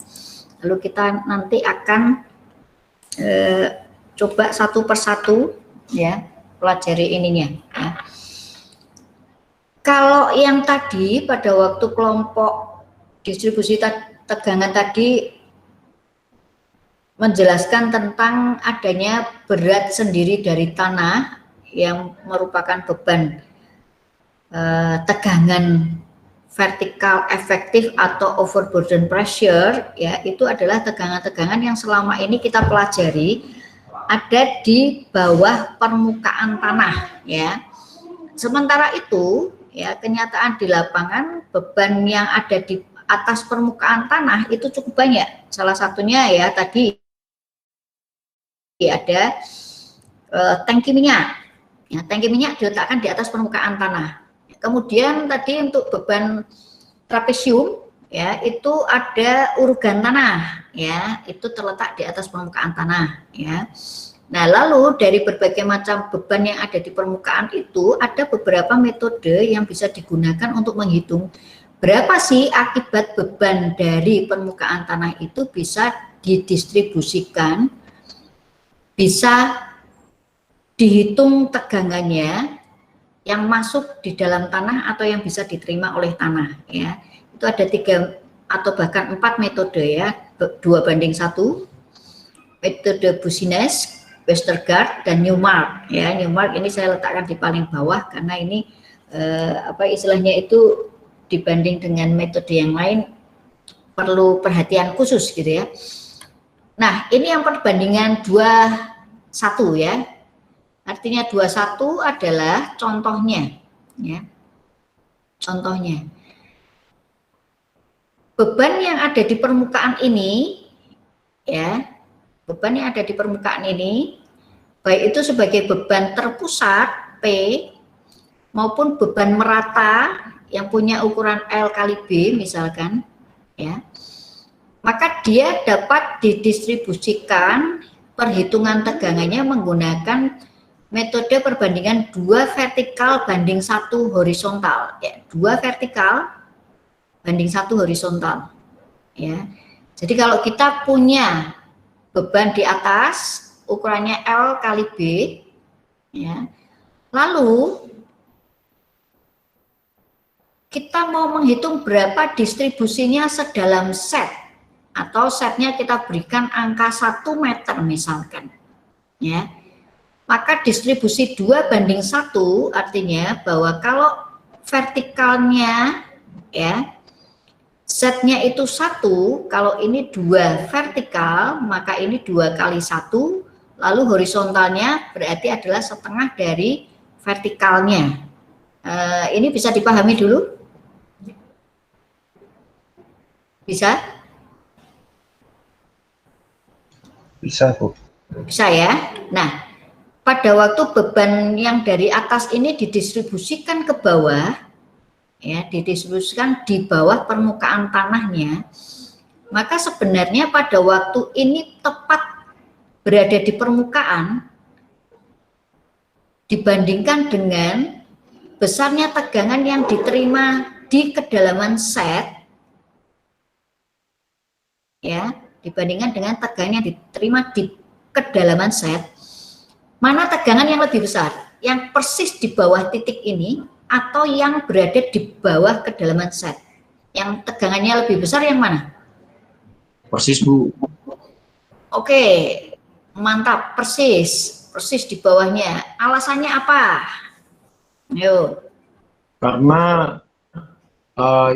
Lalu kita nanti akan coba satu persatu ya pelajari ininya ya. Kalau yang tadi pada waktu kelompok distribusi tegangan tadi menjelaskan tentang adanya berat sendiri dari tanah yang merupakan beban tegangan vertikal efektif atau overburden pressure ya, itu adalah tegangan-tegangan yang selama ini kita pelajari ada di bawah permukaan tanah ya. Sementara itu ya, kenyataan di lapangan beban yang ada di atas permukaan tanah itu cukup banyak. Salah satunya ya tadi ada tangki minyak. Ya, tangki minyak diletakkan di atas permukaan tanah. Kemudian tadi untuk beban trapesium ya itu ada urgan tanah ya, itu terletak di atas permukaan tanah ya. Nah, lalu dari berbagai macam beban yang ada di permukaan itu, ada beberapa metode yang bisa digunakan untuk menghitung berapa sih akibat beban dari permukaan tanah itu bisa didistribusikan, bisa dihitung tegangannya yang masuk di dalam tanah atau yang bisa diterima oleh tanah. Ya, itu ada 3 atau bahkan 4 metode ya, 2:1, metode Boussinesq, Westergaard, dan Newmark. Ya, Newmark ini saya letakkan di paling bawah karena ini istilahnya itu dibanding dengan metode yang lain perlu perhatian khusus gitu ya. Nah, ini yang perbandingan 2:1 ya. Artinya 2:1 adalah contohnya ya. Contohnya. Beban yang ada di permukaan ini ya, beban yang ada di permukaan ini, baik itu sebagai beban terpusat P maupun beban merata yang punya ukuran L kali B misalkan, ya, maka dia dapat didistribusikan perhitungan tegangannya menggunakan metode perbandingan 2 vertikal banding 1 horizontal, ya, 2 vertikal banding 1 horizontal, ya. Jadi kalau kita punya beban di atas ukurannya L kali B, ya. Lalu kita mau menghitung berapa distribusinya sedalam set, atau setnya kita berikan angka 1 meter misalkan, ya. Maka distribusi 2:1 artinya bahwa kalau vertikalnya ya setnya itu 1, kalau ini 2 vertikal, maka ini 2 kali 1, lalu horizontalnya berarti adalah setengah dari vertikalnya. Ini bisa dipahami dulu? Bisa? Bisa, Bu. Bisa ya. Nah, pada waktu beban yang dari atas ini didistribusikan ke bawah, ya, didistribusikan di bawah permukaan tanahnya, maka sebenarnya pada waktu ini tepat berada di permukaan dibandingkan dengan besarnya tegangan yang diterima di kedalaman set, ya, dibandingkan dengan tegangan yang diterima di kedalaman set, mana tegangan yang lebih besar? Yang persis di bawah titik ini atau yang berada di bawah kedalaman set? Yang tegangannya lebih besar yang mana? Persis, Bu. Oke, mantap, persis di bawahnya. Alasannya apa? Ayo. Karena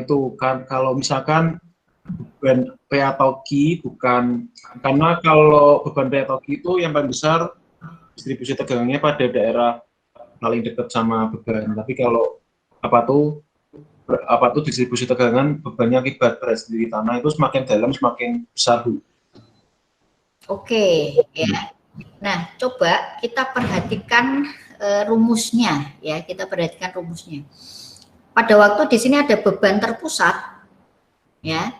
itu kan kalau misalkan beban P atau Q bukan, karena kalau beban P atau Q itu yang paling besar distribusi tegangannya pada daerah paling dekat sama beban. Tapi kalau apa tuh distribusi tegangan bebannya akibat berat di tanah itu semakin dalam semakin besar, Bu. Oke, ya. Nah, coba kita perhatikan rumusnya, ya. Kita perhatikan rumusnya. Pada waktu di sini ada beban terpusat, ya,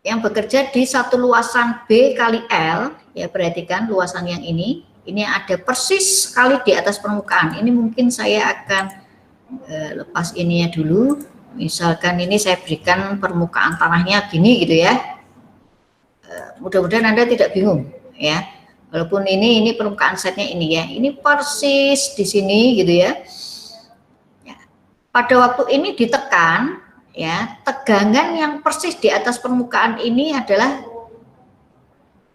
yang bekerja di satu luasan B kali L, ya. Perhatikan luasan yang ini ada persis sekali di atas permukaan. Ini mungkin saya akan lepas ininya dulu. Misalkan ini saya berikan permukaan tanahnya gini gitu ya. Mudah-mudahan Anda tidak bingung ya. Walaupun ini permukaan setnya ini ya. Ini persis di sini gitu ya. Pada waktu ini ditekan ya, tegangan yang persis di atas permukaan ini adalah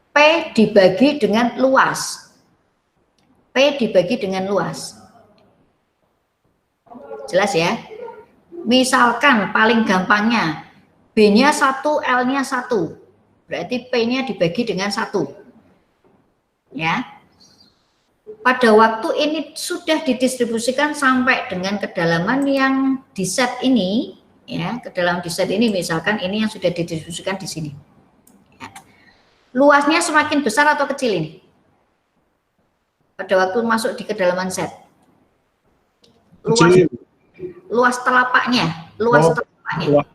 P dibagi dengan luas. P dibagi dengan luas. Jelas ya? Misalkan paling gampangnya B-nya 1, L-nya 1. Berarti P-nya dibagi dengan 1. Ya. Pada waktu ini sudah didistribusikan sampai dengan kedalaman yang di set ini, ya, kedalaman di set ini misalkan ini yang sudah didistribusikan di sini. Ya. Luasnya semakin besar atau kecil ini? Pada waktu masuk di kedalaman set. Luas telapaknya, luas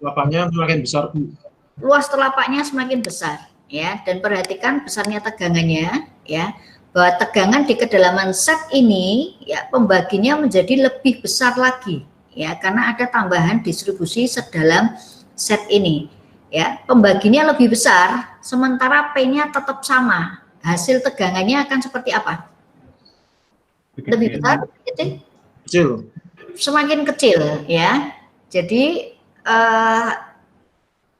telapaknya semakin besar, Bu. Luas telapaknya semakin besar, ya. Dan perhatikan besarnya tegangannya, ya, bahwa tegangan di kedalaman set ini ya pembaginya menjadi lebih besar lagi ya, karena ada tambahan distribusi sedalam set ini ya, pembaginya lebih besar sementara P-nya tetap sama. Hasil tegangannya akan seperti apa? Lebih besar, Kecil. semakin kecil ya. Jadi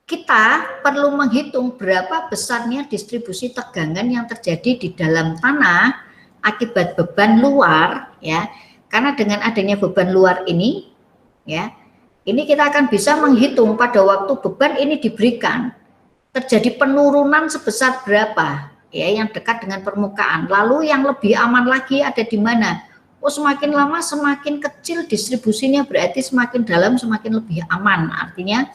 kita perlu menghitung berapa besarnya distribusi tegangan yang terjadi di dalam tanah akibat beban luar ya. Karena dengan adanya beban luar ini ya, ini kita akan bisa menghitung pada waktu beban ini diberikan terjadi penurunan sebesar berapa ya yang dekat dengan permukaan. Lalu yang lebih aman lagi ada di mana? Oh, semakin lama semakin kecil distribusinya, berarti semakin dalam semakin lebih aman. Artinya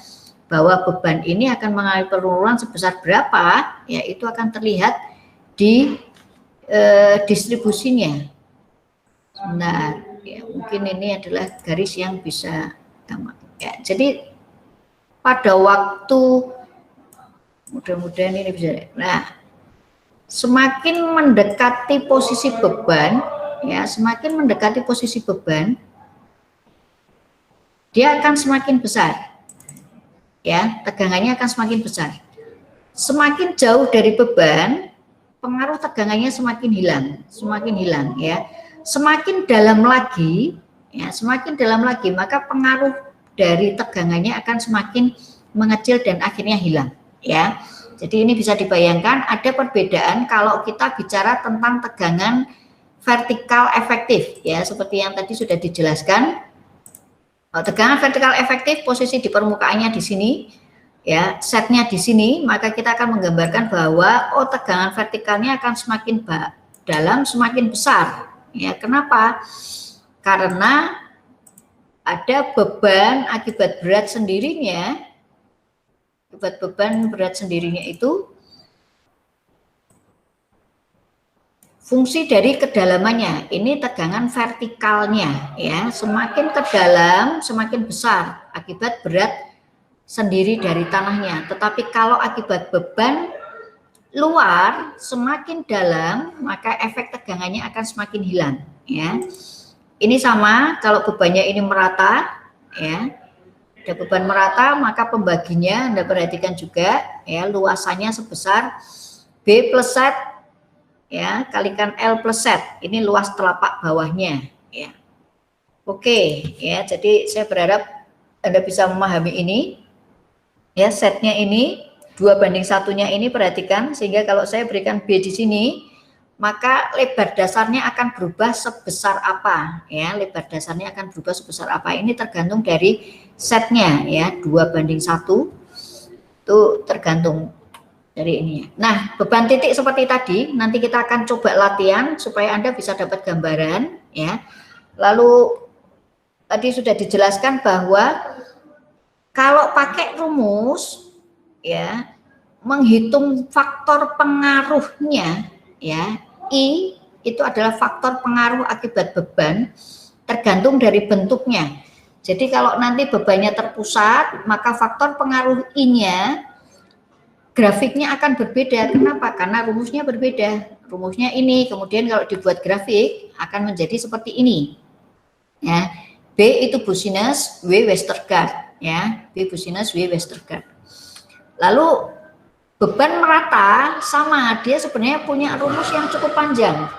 bahwa beban ini akan mengalami penurunan sebesar berapa, ya itu akan terlihat di distribusinya. Nah, ya, mungkin ini adalah garis yang bisa ya, jadi pada waktu mudah-mudahan ini bisa. Nah, semakin mendekati posisi beban, ya semakin mendekati posisi beban, dia akan semakin besar. Ya, tegangannya akan semakin besar. Semakin jauh dari beban, pengaruh tegangannya semakin hilang ya. Semakin dalam lagi, ya, semakin dalam lagi, maka pengaruh dari tegangannya akan semakin mengecil dan akhirnya hilang, ya. Jadi ini bisa dibayangkan ada perbedaan kalau kita bicara tentang tegangan vertikal efektif, ya, seperti yang tadi sudah dijelaskan. Tegangan vertikal efektif posisi di permukaannya di sini, ya, setnya di sini, maka kita akan menggambarkan bahwa oh tegangan vertikalnya akan semakin dalam, semakin besar. Ya, kenapa? Karena ada beban akibat berat sendirinya, akibat beban berat sendirinya itu fungsi dari kedalamannya, ini tegangan vertikalnya ya, semakin ke dalam semakin besar akibat berat sendiri dari tanahnya. Tetapi kalau akibat beban luar semakin dalam, maka efek tegangannya akan semakin hilang ya. Ini sama kalau bebannya ini merata ya. Ada beban merata, maka pembaginya Anda perhatikan juga ya, luasannya sebesar B plus Z ya kalikan L plus Z, ini luas telapak bawahnya ya. Oke ya, jadi saya berharap Anda bisa memahami ini ya, setnya ini 2:1-nya ini perhatikan, sehingga kalau saya berikan B di sini maka lebar dasarnya akan berubah sebesar apa ya, lebar dasarnya akan berubah sebesar apa, ini tergantung dari setnya ya, 2:1 itu tergantung dari ini. Nah, beban titik seperti tadi, nanti kita akan coba latihan supaya Anda bisa dapat gambaran ya. Lalu tadi sudah dijelaskan bahwa kalau pakai rumus ya, menghitung faktor pengaruhnya ya, I itu adalah faktor pengaruh akibat beban tergantung dari bentuknya. Jadi kalau nanti bebannya terpusat, maka faktor pengaruh I-nya grafiknya akan berbeda. Kenapa? Karena rumusnya berbeda. Rumusnya ini, kemudian kalau dibuat grafik akan menjadi seperti ini. Ya, B itu Business, W Westergaard. Ya, B Business, W Westergaard. Lalu beban merata sama, dia sebenarnya punya rumus yang cukup panjang.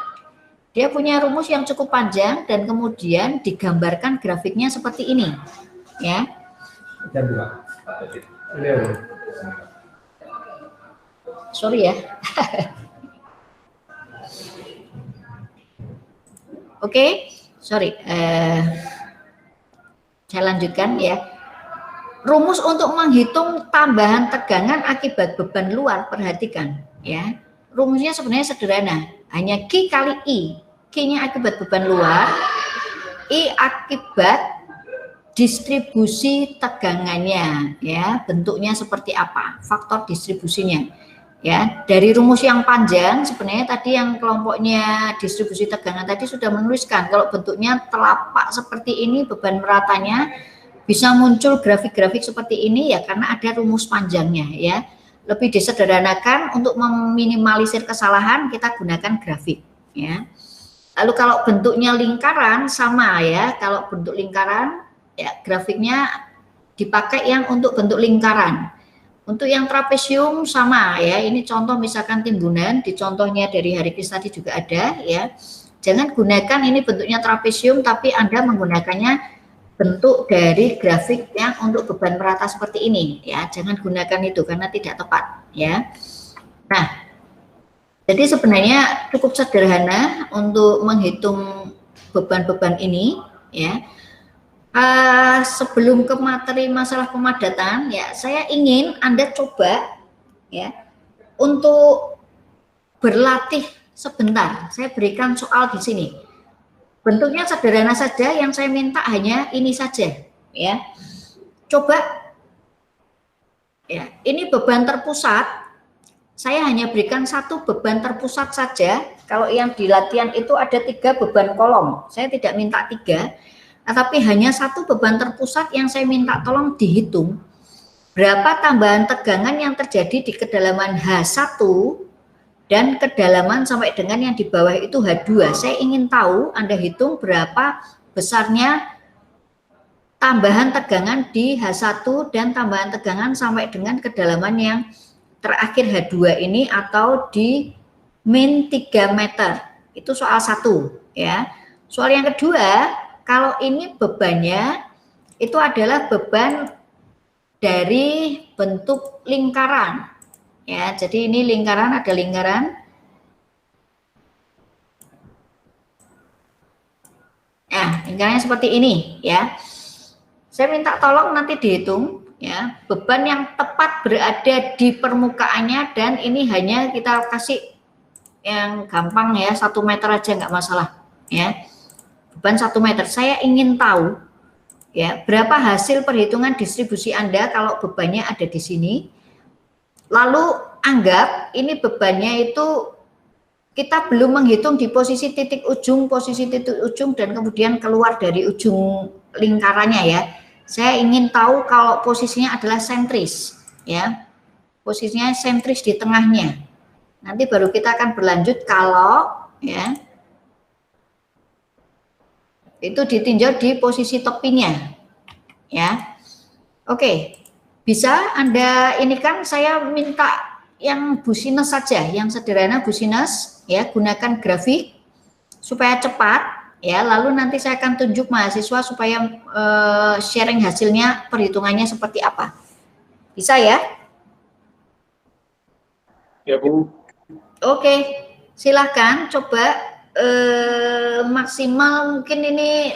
Dia punya rumus yang cukup panjang dan kemudian digambarkan grafiknya seperti ini. Ya. Sorry ya. Oke, sorry. Saya lanjutkan ya. Rumus untuk menghitung tambahan tegangan akibat beban luar, perhatikan ya. Rumusnya sebenarnya sederhana, hanya Q kali I. Q-nya akibat beban luar, I akibat distribusi tegangannya ya, bentuknya seperti apa, faktor distribusinya. Ya, dari rumus yang panjang sebenarnya tadi yang kelompoknya distribusi tegangan tadi sudah menuliskan kalau bentuknya telapak seperti ini, beban meratanya bisa muncul grafik-grafik seperti ini ya karena ada rumus panjangnya ya. Lebih disederhanakan untuk meminimalisir kesalahan kita gunakan grafik ya. Lalu kalau bentuknya lingkaran sama ya, kalau bentuk lingkaran ya grafiknya dipakai yang untuk bentuk lingkaran. Untuk yang trapesium sama ya, ini contoh misalkan timbunan, di contohnya dari Harikris tadi juga ada ya. Jangan gunakan ini bentuknya trapesium tapi Anda menggunakannya bentuk dari grafik yang untuk beban merata seperti ini ya. Jangan gunakan itu karena tidak tepat ya. Nah, jadi sebenarnya cukup sederhana untuk menghitung beban-beban ini ya. Sebelum ke materi masalah pemadatan ya, saya ingin Anda coba ya untuk berlatih sebentar. Saya berikan soal di sini. Bentuknya sederhana saja, yang saya minta hanya ini saja ya. Coba ya, ini beban terpusat. Saya hanya berikan satu beban terpusat saja. Kalau yang di latihan itu ada 3 beban kolom. Saya tidak minta 3, tetapi hanya satu beban terpusat yang saya minta tolong dihitung. Berapa tambahan tegangan yang terjadi di kedalaman H1 dan kedalaman sampai dengan yang di bawah itu H2. Saya ingin tahu Anda hitung berapa besarnya tambahan tegangan di H1 dan tambahan tegangan sampai dengan kedalaman yang terakhir H2 ini atau di min 3 meter. Itu soal 1 ya. Soal yang kedua, kalau ini bebannya itu adalah beban dari bentuk lingkaran ya. Jadi ini lingkaran, ada lingkaran. Nah, lingkarannya seperti ini ya. Saya minta tolong nanti dihitung ya, beban yang tepat berada di permukaannya, dan ini hanya kita kasih yang gampang ya, 1 meter aja nggak masalah ya. Beban 1 meter. Saya ingin tahu ya berapa hasil perhitungan distribusi Anda kalau bebannya ada di sini. Lalu anggap ini bebannya itu kita belum menghitung di posisi titik ujung, dan kemudian keluar dari ujung lingkarannya ya. Saya ingin tahu kalau posisinya adalah sentris ya, posisinya sentris di tengahnya. Nanti baru kita akan berlanjut kalau ya itu ditinjau di posisi tepinya ya. Oke, bisa Anda ini kan saya minta yang business saja, yang sederhana business ya, gunakan grafik supaya cepat ya, lalu nanti saya akan tunjuk mahasiswa supaya sharing hasilnya, perhitungannya seperti apa. Bisa ya? Ya Bu. Oke, silahkan coba maksimal mungkin ini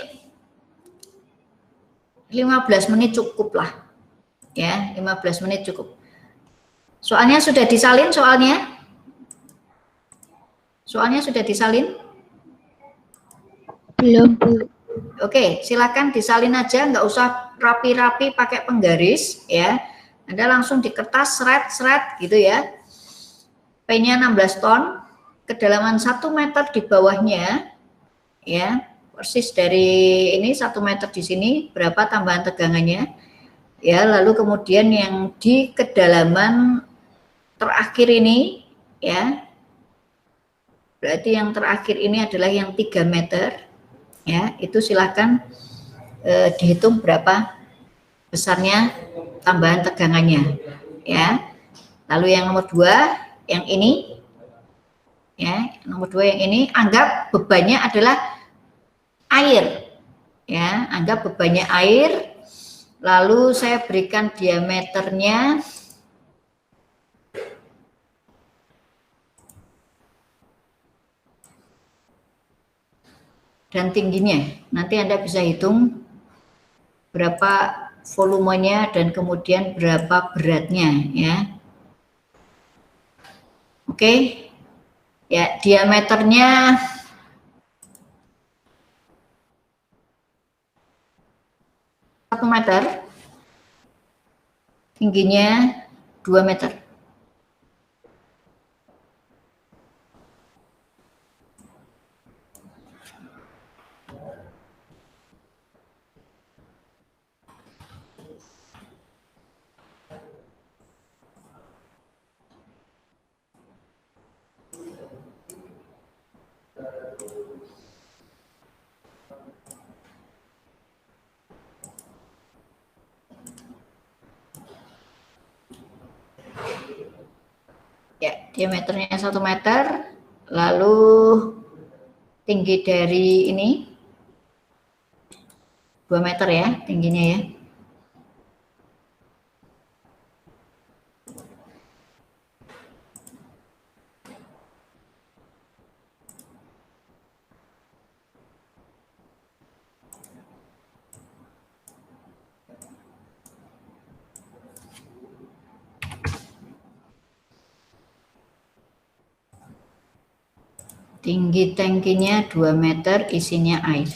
15 menit cukup lah ya, 15 menit cukup. Soalnya sudah disalin soalnya? Soalnya sudah disalin? Belum, Bu. Oke, silakan disalin aja, nggak usah rapi-rapi pakai penggaris ya. Anda langsung di kertas seret-seret gitu ya. P-nya 16 ton, kedalaman 1 meter di bawahnya ya, persis dari ini 1 meter di sini, berapa tambahan tegangannya ya. Lalu kemudian yang di kedalaman terakhir ini ya, berarti yang terakhir ini adalah yang 3 meter ya, itu silahkan dihitung berapa besarnya tambahan tegangannya ya. Lalu yang nomor 2 yang ini ya, nomor 2 yang ini anggap bebannya adalah air ya, anggap bebannya air. Lalu saya berikan diameternya dan tingginya. Nanti Anda bisa hitung berapa volumenya dan kemudian berapa beratnya ya. Oke. Ya, diameternya satu meter, tingginya 2 meter. diameternya 1 meter, lalu tinggi dari ini 2 meter ya tingginya ya. Tinggi tangkinya 2 meter, isinya air.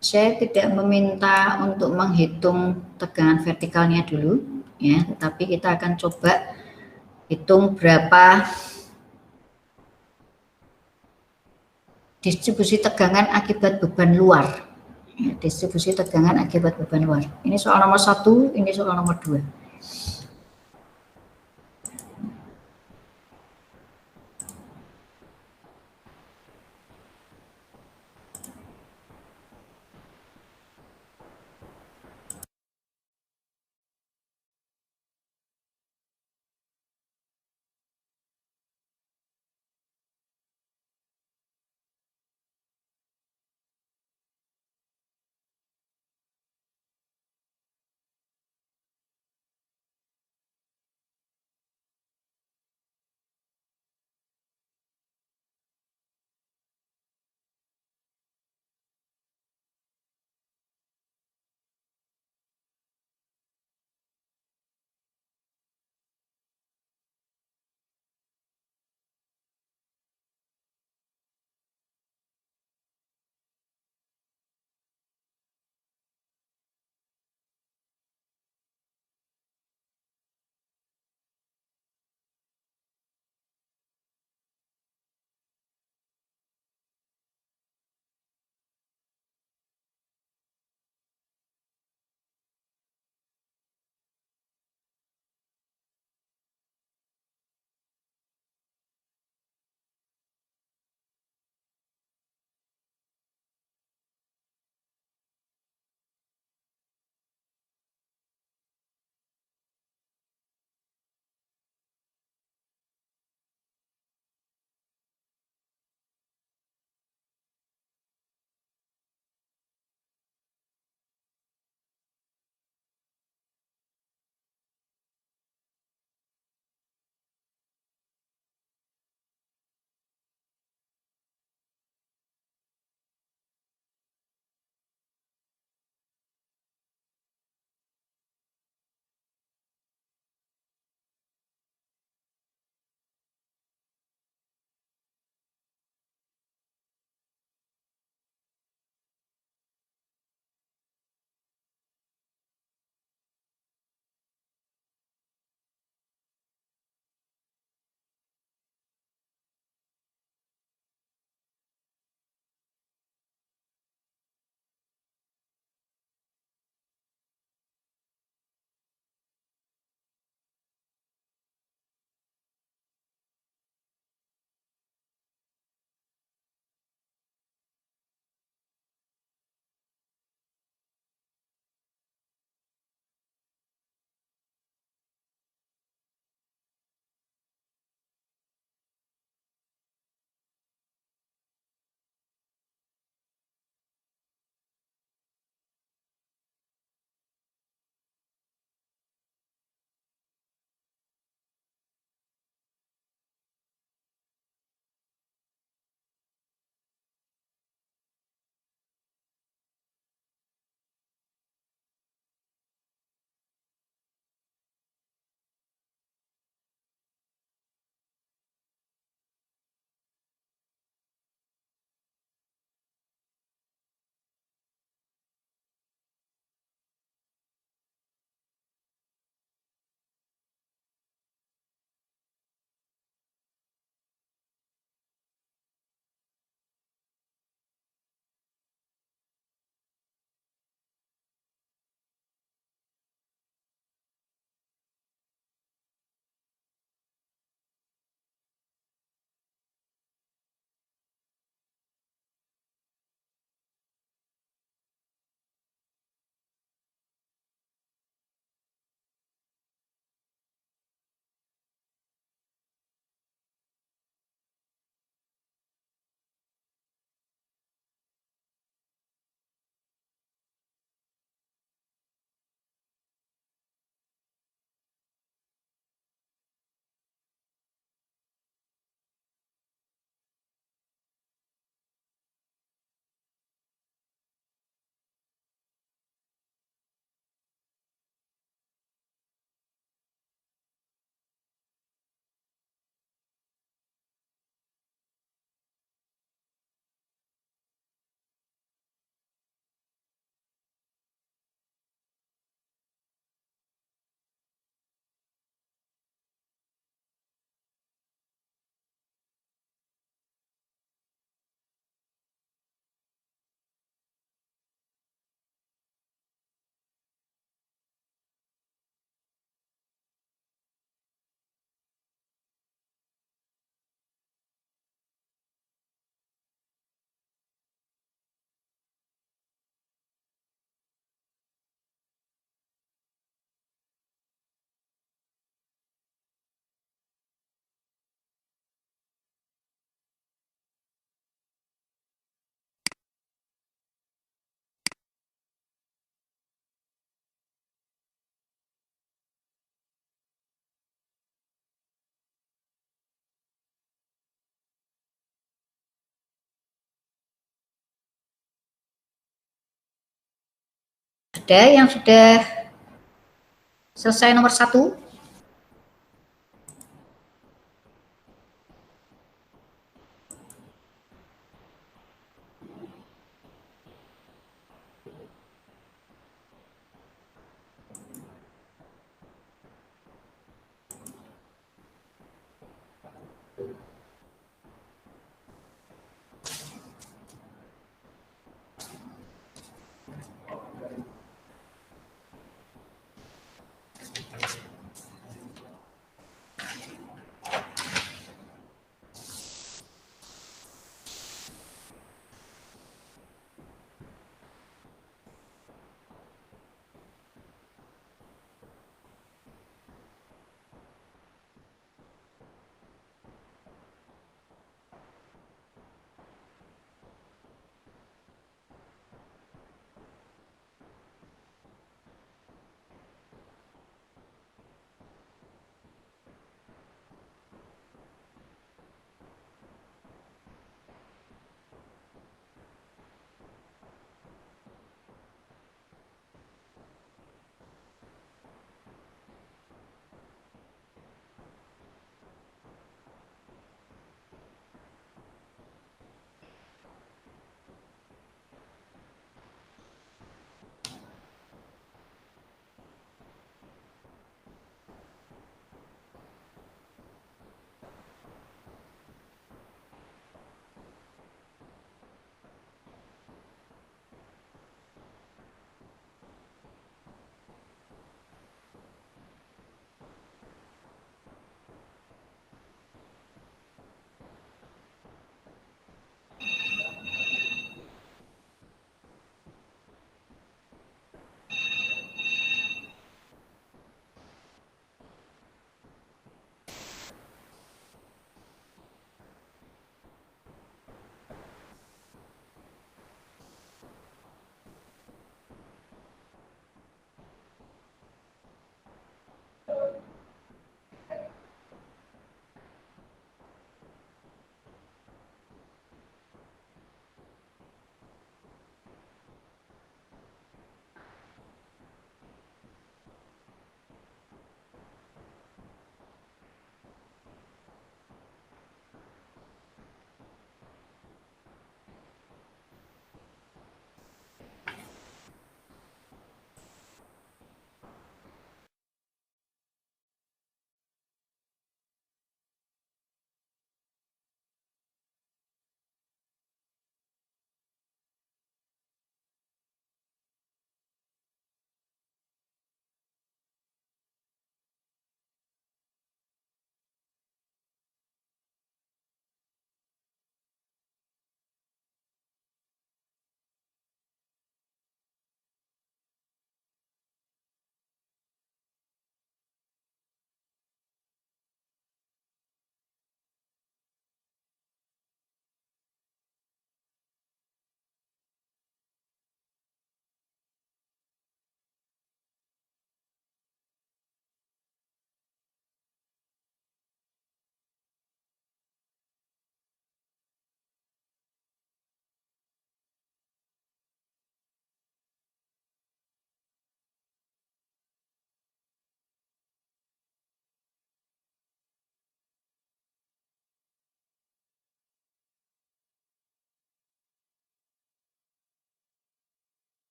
Saya tidak meminta untuk menghitung tegangan vertikalnya dulu, ya, tetapi kita akan coba hitung berapa distribusi tegangan akibat beban luar. Ya, distribusi tegangan akibat beban luar. Ini soal nomor 1, ini soal nomor 2. Ada yang sudah selesai nomor 1?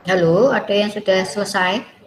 Halo, ada yang sudah selesai?